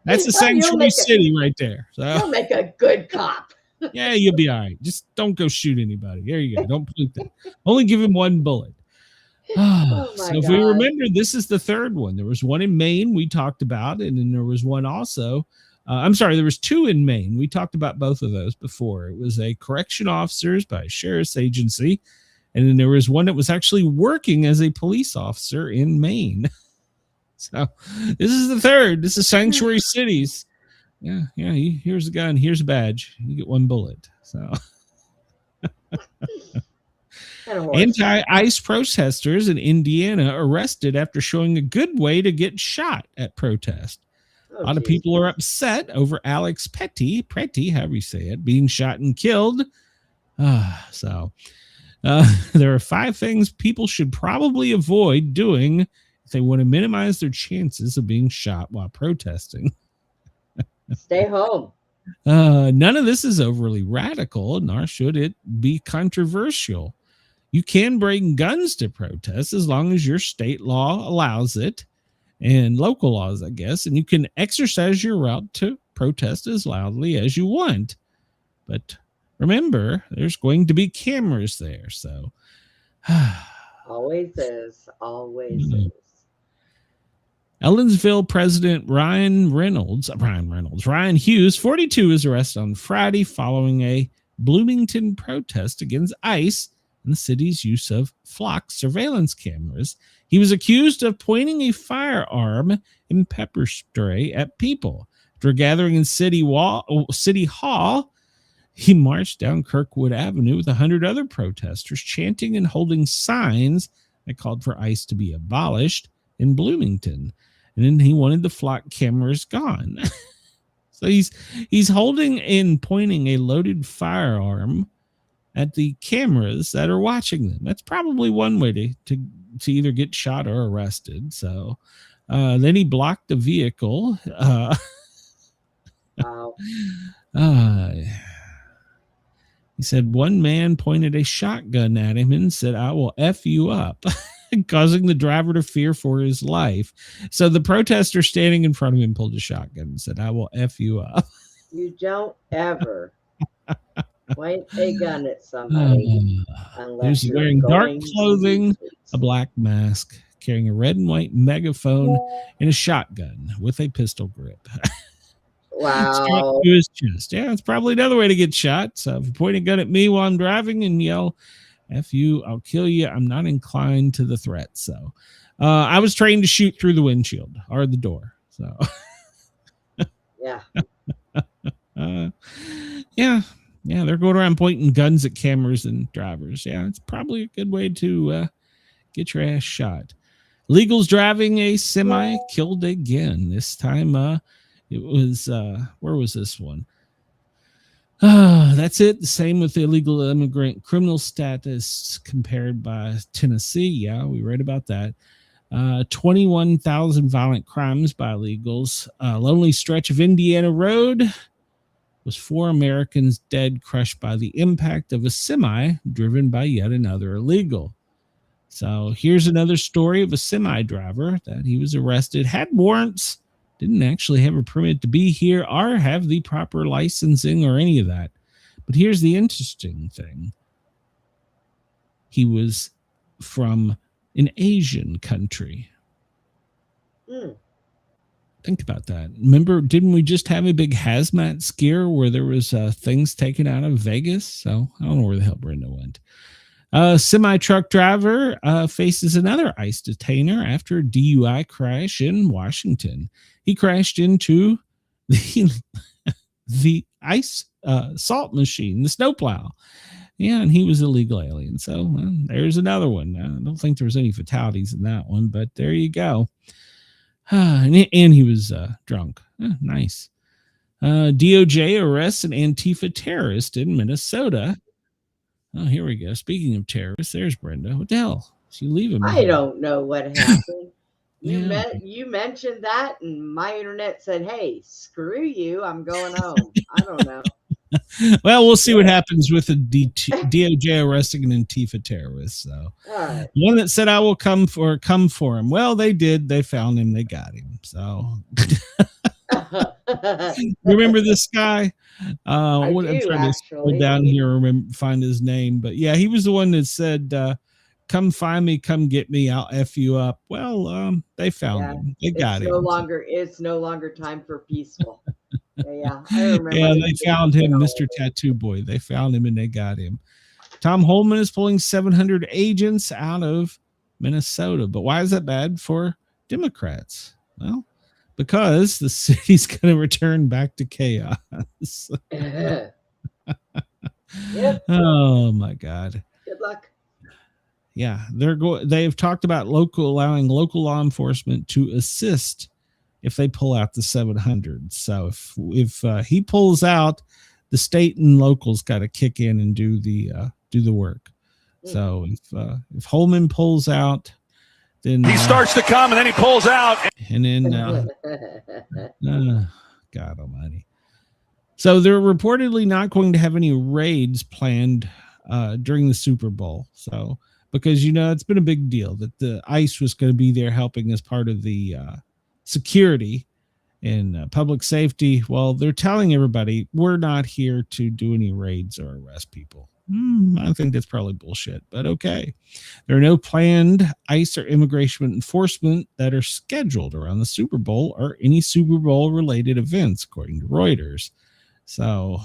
That's a sanctuary city right there. So you'll make a good cop. Yeah, you'll be all right. Just don't go shoot anybody. There you go. Don't point that. Only give him 1 bullet. Oh so if we remember, this is the 3rd one. There was one in Maine we talked about, and then there was one also. There was 2 in Maine. We talked about both of those before. It was a correction officers by a sheriff's agency, and then there was one that was actually working as a police officer in Maine. So this is the 3rd. This is sanctuary cities. Yeah. Here's a gun. Here's a badge. You get 1 bullet. So. Anti-ICE protesters in Indiana arrested after showing a good way to get shot at protest. A lot of people are upset over Alex Petty, however you say it, being shot and killed. There are 5 things people should probably avoid doing They want to minimize their chances of being shot while protesting. Stay home. None of this is overly radical, nor should it be controversial. You can bring guns to protest as long as your state law allows it, and local laws, I guess, and you can exercise your right to protest as loudly as you want. But remember, there's going to be cameras there, so always is. Always is. Ellensville President Ryan Hughes, 42, is arrested on Friday following a Bloomington protest against ICE and the city's use of flock surveillance cameras. He was accused of pointing a firearm and pepper spray at people. After gathering in City Hall, he marched down Kirkwood Avenue with 100 other protesters, chanting and holding signs that called for ICE to be abolished in Bloomington. And then he wanted the flock cameras gone. So he's holding and pointing a loaded firearm at the cameras that are watching them. That's probably one way to either get shot or arrested. So then he blocked the vehicle. Wow. He said one man pointed a shotgun at him and said, "I will F you up," causing the driver to fear for his life. So the protester standing in front of him pulled a shotgun and said, "I will F you up." You don't ever point a gun at somebody unless He's you're wearing dark going clothing, to a black mask, carrying a red and white megaphone, and a shotgun with a pistol grip. Wow. To his chest. Yeah, it's probably another way to get shot. So if you point a gun at me while I'm driving and yell, "F you, I'll kill you," I'm not inclined to the threat. So I was trained to shoot through the windshield or the door. So Yeah. Yeah, they're going around pointing guns at cameras and drivers. Yeah, it's probably a good way to get your ass shot. Illegals driving a semi killed again. This time it was, where was this one? That's it. The same with the illegal immigrant criminal status compared by Tennessee. Yeah, we read about that. 21,000 violent crimes by illegals. Lonely stretch of Indiana road was 4 Americans dead, crushed by the impact of a semi driven by yet another illegal. So here's another story of a semi driver that he was arrested, had warrants, didn't actually have a permit to be here or have the proper licensing or any of that. But here's the interesting thing. He was from an Asian country. Think about that. Remember, didn't we just have a big hazmat scare where there was things taken out of Vegas? So I don't know where the hell Brenda went. Semi-truck driver faces another ICE detainer after a DUI crash in Washington. He crashed into the ice salt machine, the snowplow. Yeah, and he was a legal alien. So there's another one. I don't think there was any fatalities in that one, but there you go. And he was drunk. Nice. DOJ arrests an Antifa terrorist in Minnesota. Oh, here we go. Speaking of terrorists, there's Brenda. What the hell? She leaving me? I don't know what happened. Yeah. You mentioned that, and my internet said, "Hey, screw you. I'm going home." I don't know. Well, we'll see what happens with the DOJ arresting an Antifa terrorist. So, Right. One that said, "I will come for him." Well, they did. They found him. They got him. So, remember this guy? I I'm do, trying to scroll actually. down here, find his name. But yeah, he was the one that said, "Come find me, come get me. I'll F you up." Well, they found him. They got him. It's no longer time for peaceful. Yeah, I remember. Yeah, they found him, Mr. Tattoo Boy. They found him and they got him. Tom Holman is pulling 700 agents out of Minnesota. But why is that bad for Democrats? Well, because the city's going to return back to chaos. Yep. Oh my God. Good luck. Yeah, they have talked about allowing local law enforcement to assist if they pull out the 700. So if he pulls out, the state and locals got to kick in and do the work. So if Holman pulls out, Then He starts to come, and then he pulls out. and then God Almighty. So they're reportedly not going to have any raids planned during the Super Bowl. So because it's been a big deal that the ICE was going to be there helping as part of the security and public safety. Well, they're telling everybody we're not here to do any raids or arrest people. I think that's probably bullshit, but okay. There are no planned ICE or immigration enforcement that are scheduled around the Super Bowl or any Super Bowl related events, according to Reuters. So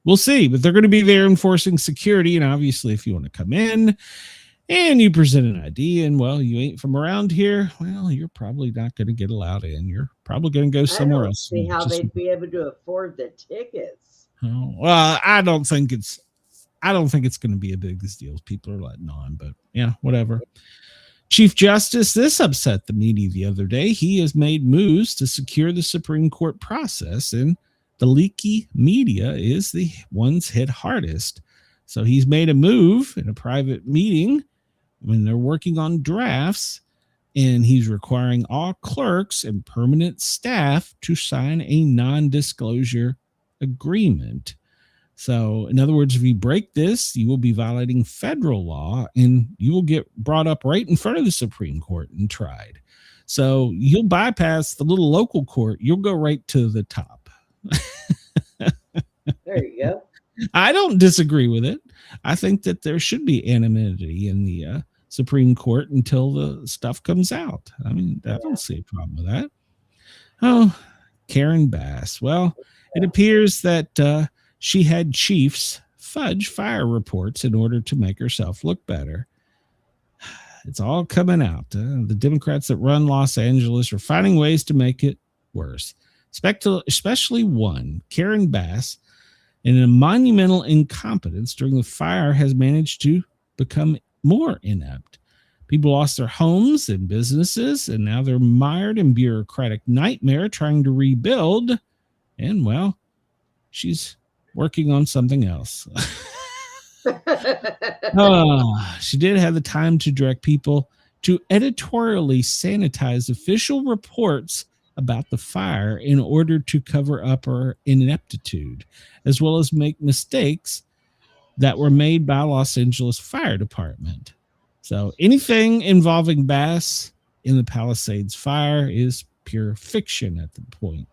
we'll see, but they're going to be there enforcing security. And obviously, if you want to come in and you present an ID and, well, you ain't from around here, well, you're probably not going to get allowed in. You're probably going to go somewhere else. See how they'd be able to afford the tickets. Oh, well, I don't think it's going to be a big deal. People are letting on, but yeah, whatever. Chief Justice, this upset the media the other day. He has made moves to secure the Supreme Court process, and the leaky media is the ones hit hardest. So he's made a move in a private meeting when they're working on drafts, and he's requiring all clerks and permanent staff to sign a non-disclosure agreement. So, in other words, if you break this, you will be violating federal law and you will get brought up right in front of the Supreme Court and tried. So you'll bypass the little local court. You'll go right to the top. There you go. I don't disagree with it. I think that there should be anonymity in the Supreme Court until the stuff comes out. I mean, I don't see a problem with that. Oh, Karen Bass. Well, it appears that she had chiefs fudge fire reports in order to make herself look better. It's all coming out. The Democrats that run Los Angeles are finding ways to make it worse. Especially one, Karen Bass, in a monumental incompetence during the fire, has managed to become more inept. People lost their homes and businesses, and now they're mired in bureaucratic nightmare trying to rebuild. And, well, she's working on something else. She did have the time to direct people to editorially sanitize official reports about the fire in order to cover up her ineptitude, as well as make mistakes that were made by Los Angeles Fire Department. So anything involving Bass in the Palisades fire is pure fiction at the point.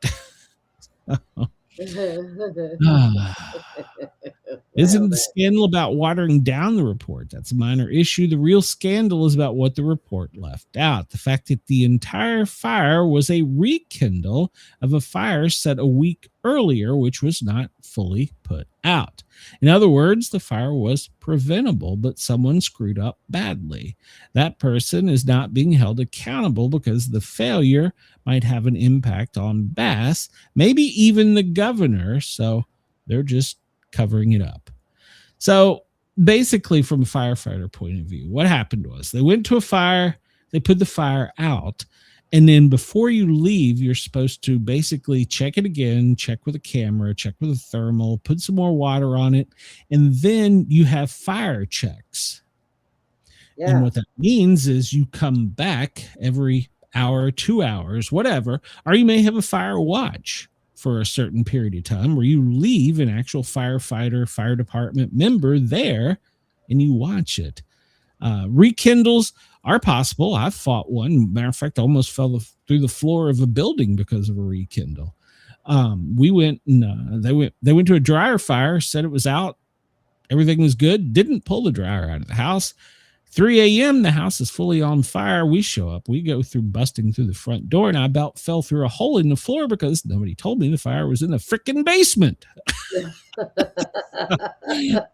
Isn't the scandal about watering down the report? That's a minor issue. The real scandal is about what the report left out. The fact that the entire fire was a rekindle of a fire set a week earlier, which was not fully put out. In other words, the fire was preventable, but someone screwed up badly. That person is not being held accountable because the failure might have an impact on Bass, maybe even the governor. So they're just covering it up. So basically, from a firefighter point of view, what happened was they went to a fire, they put the fire out, and then before you leave, you're supposed to basically check it again, check with a camera, check with a thermal, put some more water on it, and then you have fire checks. Yeah. And what that means is you come back every hour, 2 hours, whatever, or you may have a fire watch for a certain period of time where you leave an actual firefighter, fire department member there and you watch it. Rekindles are possible. I've fought one. Matter of fact, I almost fell through the floor of a building because of a rekindle. We went and they went to a dryer fire, said it was out. Everything was good. Didn't pull the dryer out of the house. 3 a.m., the house is fully on fire. We show up. We go through busting through the front door, and I about fell through a hole in the floor because nobody told me the fire was in the freaking basement.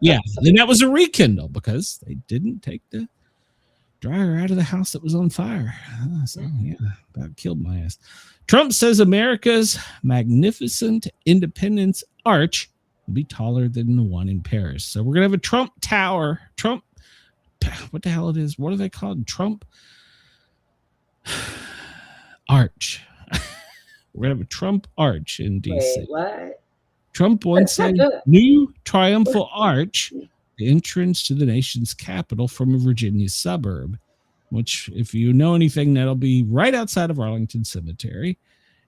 Yeah, and that was a rekindle because they didn't take the dryer out of the house that was on fire. So, yeah, about killed my ass. Trump says America's magnificent Independence Arch will be taller than the one in Paris. So we're going to have a Trump Tower. What the hell it is? What are they called? Trump Arch. We're going to have a Trump Arch in D.C. Wait, what? Trump wants a new triumphal arch, the entrance to the nation's capital from a Virginia suburb. which if you know anything, that'll be right outside of Arlington Cemetery.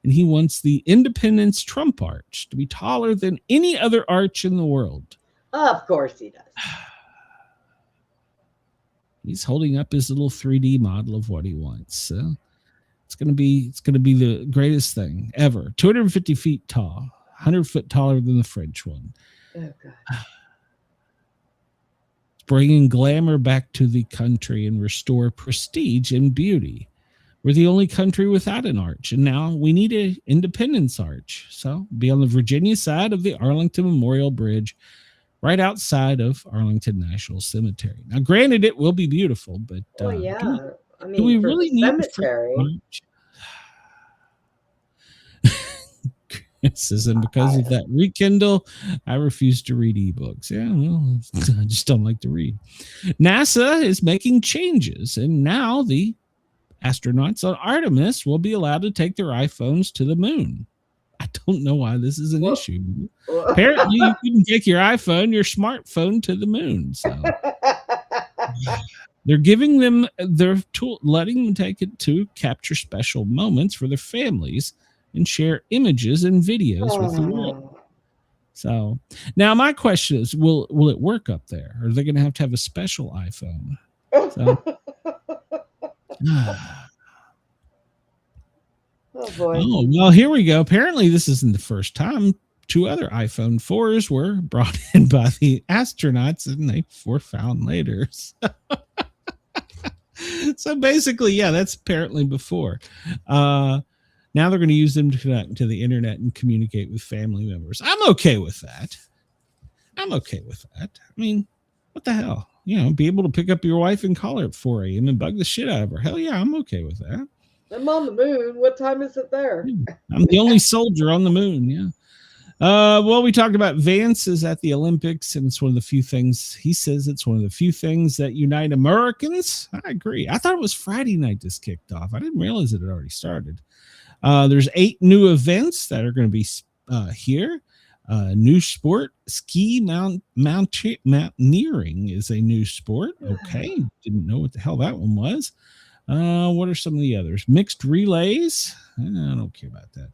And he wants the Independence Trump Arch to be taller than any other arch in the world. Of course he does. He's holding up his little 3D model of what he wants. So it's gonna be the greatest thing ever. 250 feet tall, 100 foot taller than the French one. Oh God. Bringing glamour back to the country and restore prestige and beauty. We're the only country without an arch, and now we need an Independence Arch. So be on the Virginia side of the Arlington Memorial Bridge, right outside of Arlington National Cemetery. Now, granted, it will be beautiful, but Oh yeah. I mean, do we for really the need cemetery. This isn't because of that rekindle. I refuse to read ebooks. Yeah, well, I just don't like to read. NASA is making changes, and now the astronauts on Artemis will be allowed to take their iPhones to the moon. I don't know why this is an issue. Apparently, you can take your smartphone to the moon. So they're giving them their tool, letting them take it to capture special moments for their families and share images and videos with the world. So now my question is, will it work up there? Or are they going to have a special iPhone? So, oh boy. Oh, well, here we go. Apparently this isn't the first time. 2 other iPhone 4s were brought in by the astronauts and they were found later. So basically, yeah, that's apparently before. Now they're going to use them to connect to the internet and communicate with family members. I'm okay with that. I mean, what the hell? Be able to pick up your wife and call her at 4 a.m. and bug the shit out of her. Hell yeah, I'm okay with that. I'm on the moon. What time is it there? I'm the only soldier on the moon, yeah. Well, we talked about Vance is at the Olympics, and it's one of the few things, he says it's one of the few things that unite Americans. I agree. I thought it was Friday night this kicked off. I didn't realize it had already started. There's 8 new events that are going to be here. New sport, ski mountaineering is a new sport. Okay, didn't know what the hell that one was. What are some of the others? Mixed relays. I don't care about that.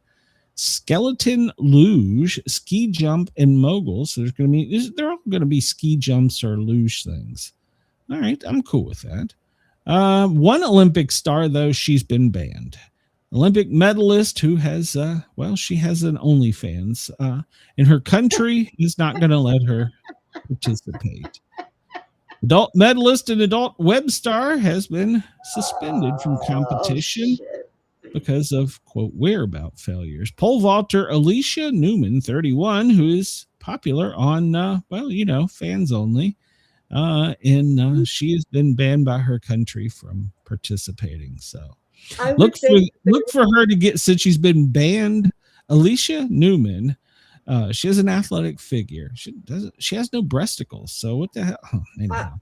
Skeleton luge, ski jump, and mogul. So there's going to be, they're all going to be ski jumps or luge things. All right, I'm cool with that. One Olympic star, though, she's been banned. Olympic medalist who has, she has an OnlyFans, and her country is not going to let her participate. Adult medalist and adult web star has been suspended from competition because of, quote, whereabout failures. Pole vaulter Alicia Newman, 31, who is popular on, fans only, and she has been banned by her country from participating. So look for her to get, since she's been banned. Alicia Newman, she has an athletic figure. She has no breasticles. So what the hell? Oh, anyhow.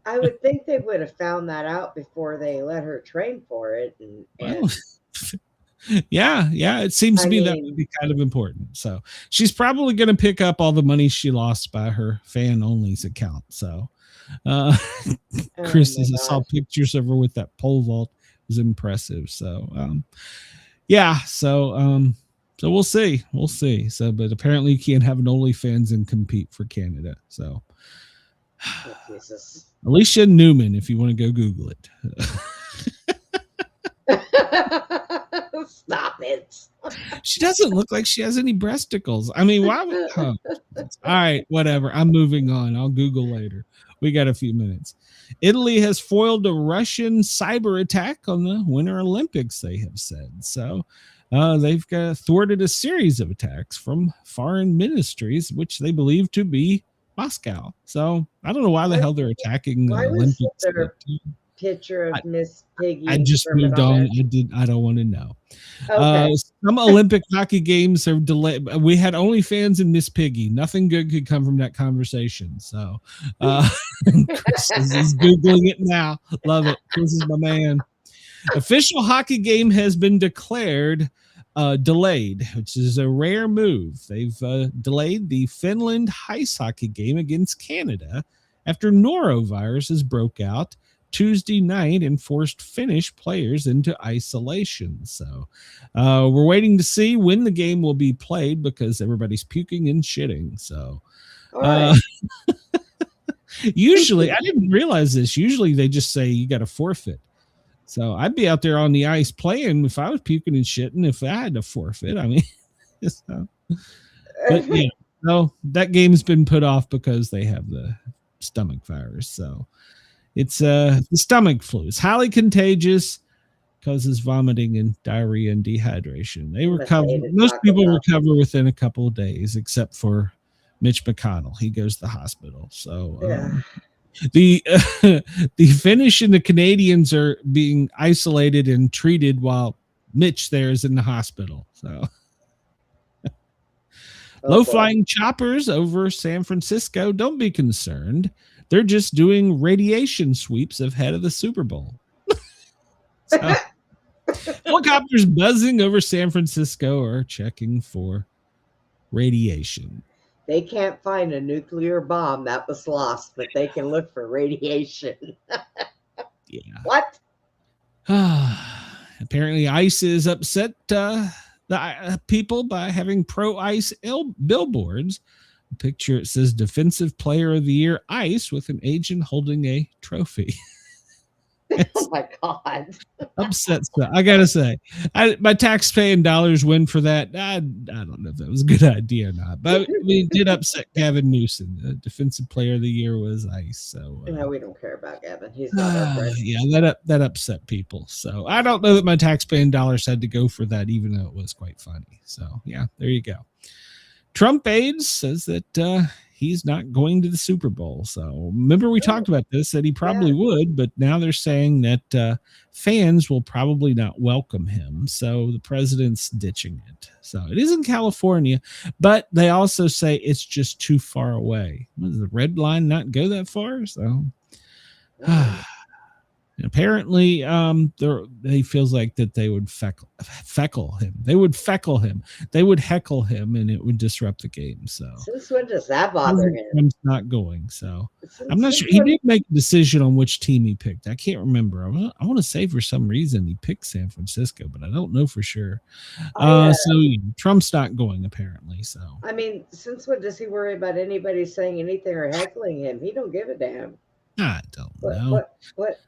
I would think they would have found that out before they let her train for it. Yeah. It seems to me that would be kind of important. So she's probably going to pick up all the money she lost by her fan only's account. So Chris, I saw pictures of her with that pole vault. It was impressive. So so we'll see. So, but apparently you can't have an OnlyFans and compete for Canada. So Jesus. Alicia Newman, if you want to go Google it. Stop it. She doesn't look like she has any breasticles. I mean, why would all right, whatever. I'm moving on. I'll Google later. We got a few minutes. Italy has foiled a Russian cyber attack on the Winter Olympics, they have said. So they've thwarted a series of attacks from foreign ministries, which they believe to be Moscow. So I don't know why the hell they're attacking the Olympics. Picture of Miss Piggy. I just moved on. I don't want to know. Okay. Some Olympic hockey games are delayed. We had OnlyFans and Miss Piggy. Nothing good could come from that conversation. So Chris is Googling it now. Love it. This is my man. Official hockey game has been declared delayed, which is a rare move. They've delayed the Finland ice hockey game against Canada after norovirus has broke out Tuesday night and forced Finnish players into isolation. So we're waiting to see when the game will be played because everybody's puking and shitting. So usually, I didn't realize this. Usually they just say you got to forfeit. So I'd be out there on the ice playing if I was puking and shitting if I had to forfeit. I mean, so, but yeah, no, that game's been put off because they have the stomach virus. So it's the stomach flu. It's highly contagious, causes vomiting and diarrhea and dehydration. They recover. Most people recover within a couple of days, except for Mitch McConnell. He goes to the hospital. So the Finnish and the Canadians are being isolated and treated while Mitch there is in the hospital. So low-flying choppers over San Francisco. Don't be concerned. They're just doing radiation sweeps ahead of the Super Bowl. So, helicopters buzzing over San Francisco are checking for radiation. They can't find a nuclear bomb that was lost, but they can look for radiation. Yeah. What? Apparently, ICE is upset the people by having pro-ICE billboards. A picture, it says Defensive Player of the Year ICE with an agent holding a trophy. Oh my God. Upset stuff. I gotta say, my tax-paying dollars win for that. I don't know if that was a good idea or not, but it did upset Gavin Newsom. The Defensive Player of the Year was ICE. So no, we don't care about Gavin. He's not our friend. Yeah, that upset people. So I don't know that my tax-paying dollars had to go for that, even though it was quite funny. So yeah, there you go. Trump aides says that he's not going to the Super Bowl. So remember we talked about this, that he probably would, but now they're saying that fans will probably not welcome him. So the president's ditching it. So it is in California, but they also say it's just too far away. Does the red line not go that far? So apparently he feels like that they would feckle him. They would feckle him. They would heckle him, and it would disrupt the game. So since when does that bother him? Trump's not going. So I'm not sure. He did make a decision on which team he picked. I can't remember. I want to say for some reason he picked San Francisco, but I don't know for sure. So Trump's not going apparently. So I mean, since when does he worry about anybody saying anything or heckling him? He don't give a damn. I don't know. What?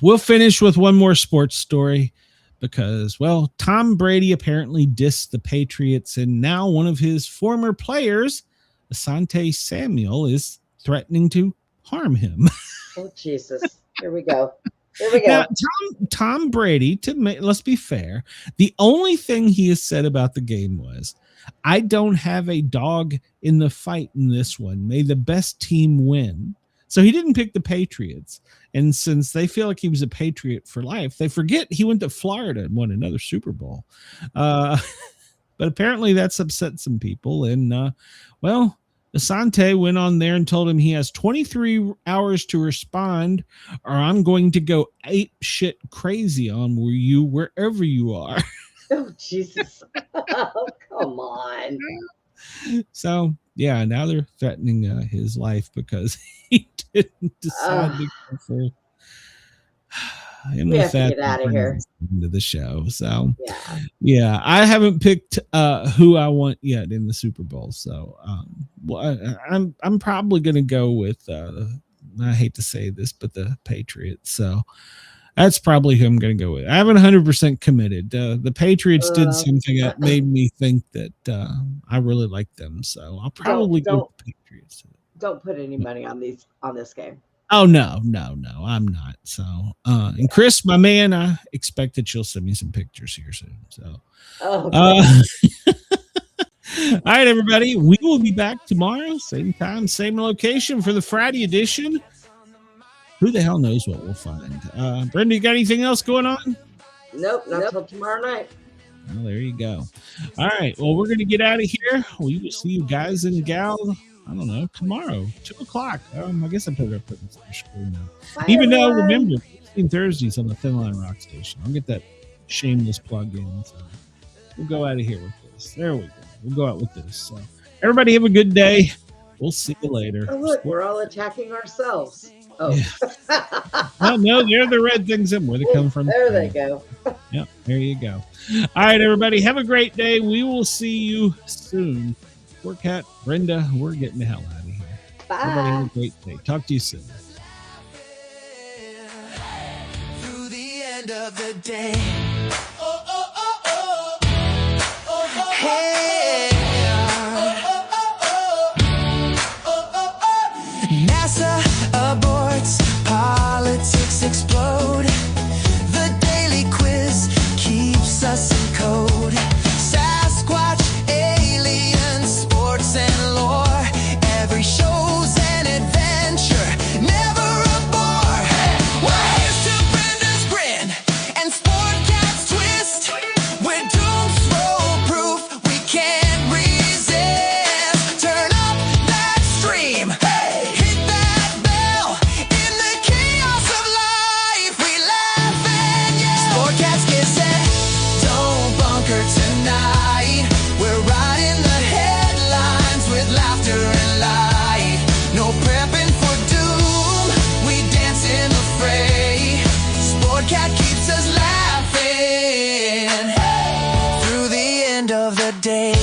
We'll finish with one more sports story because, well, Tom Brady apparently dissed the Patriots, and now one of his former players, Asante Samuel, is threatening to harm him. Oh, Jesus. Here we go. Here we go. Now, Tom Brady, let's be fair, the only thing he has said about the game was, I don't have a dog in the fight in this one. May the best team win. So he didn't pick the Patriots. And since they feel like he was a Patriot for life, they forget he went to Florida and won another Super Bowl. But apparently that's upset some people. And, Asante went on there and told him he has 23 hours to respond, or I'm going to go ape shit crazy on wherever you are. Oh, Jesus. Oh, come on. So, yeah, now they're threatening his life because he didn't decide to go for it. And we with have to that, get out of here. Into the show. So, yeah, I haven't picked who I want yet in the Super Bowl. So, I'm probably going to go with, I hate to say this, but the Patriots. So, that's probably who I'm going to go with. I haven't 100% committed. The Patriots did something that made me think that I really like them. So I'll probably go with the Patriots. Don't put any money on this game. Oh, no, I'm not. So, and Chris, my man, I expect that you'll send me some pictures here soon. So, all right, everybody, we will be back tomorrow, same time, same location for the Friday edition. Who the hell knows what we'll find? Brenda, you got anything else going on? Nope, not until tomorrow night. Well, there you go. All right. Well, we're going to get out of here. We will see you guys and gals, I don't know, tomorrow, 2:00. I guess I put it up on the screen now. Bye, Even everyone. though, remember, Thursdays on the Thin Line Rock Station. I'll get that shameless plug in. So we'll go out of here with this. There we go. We'll go out with this. So everybody have a good day. We'll see you later. Oh, look, we're all attacking ourselves. Oh. Yeah. No, they're the red things and where they come from. There they go. Yep, there you go. All right, everybody, have a great day. We will see you soon. Sportcat, Brenda, we're getting the hell out of here. Bye. Everybody have a great day. Talk to you soon. Through the end of the day. Hey. NASA aborts, politics explode. The daily quiz keeps us in code. Sasquatch, aliens, sports and lore. Every show's an adventure, never a bore. Waves to Brenda's grin and Sportcat's twist. We're doom proof, we can't resist. Turn up that stream, hit that bell. In the chaos of life, we laugh and yell. Sportcat's Gazette, don't bunker tonight. We're riding the headlines with laughter and light. No prepping for doom, we dance in the fray. Sportcat keeps us laughing through the end of the day.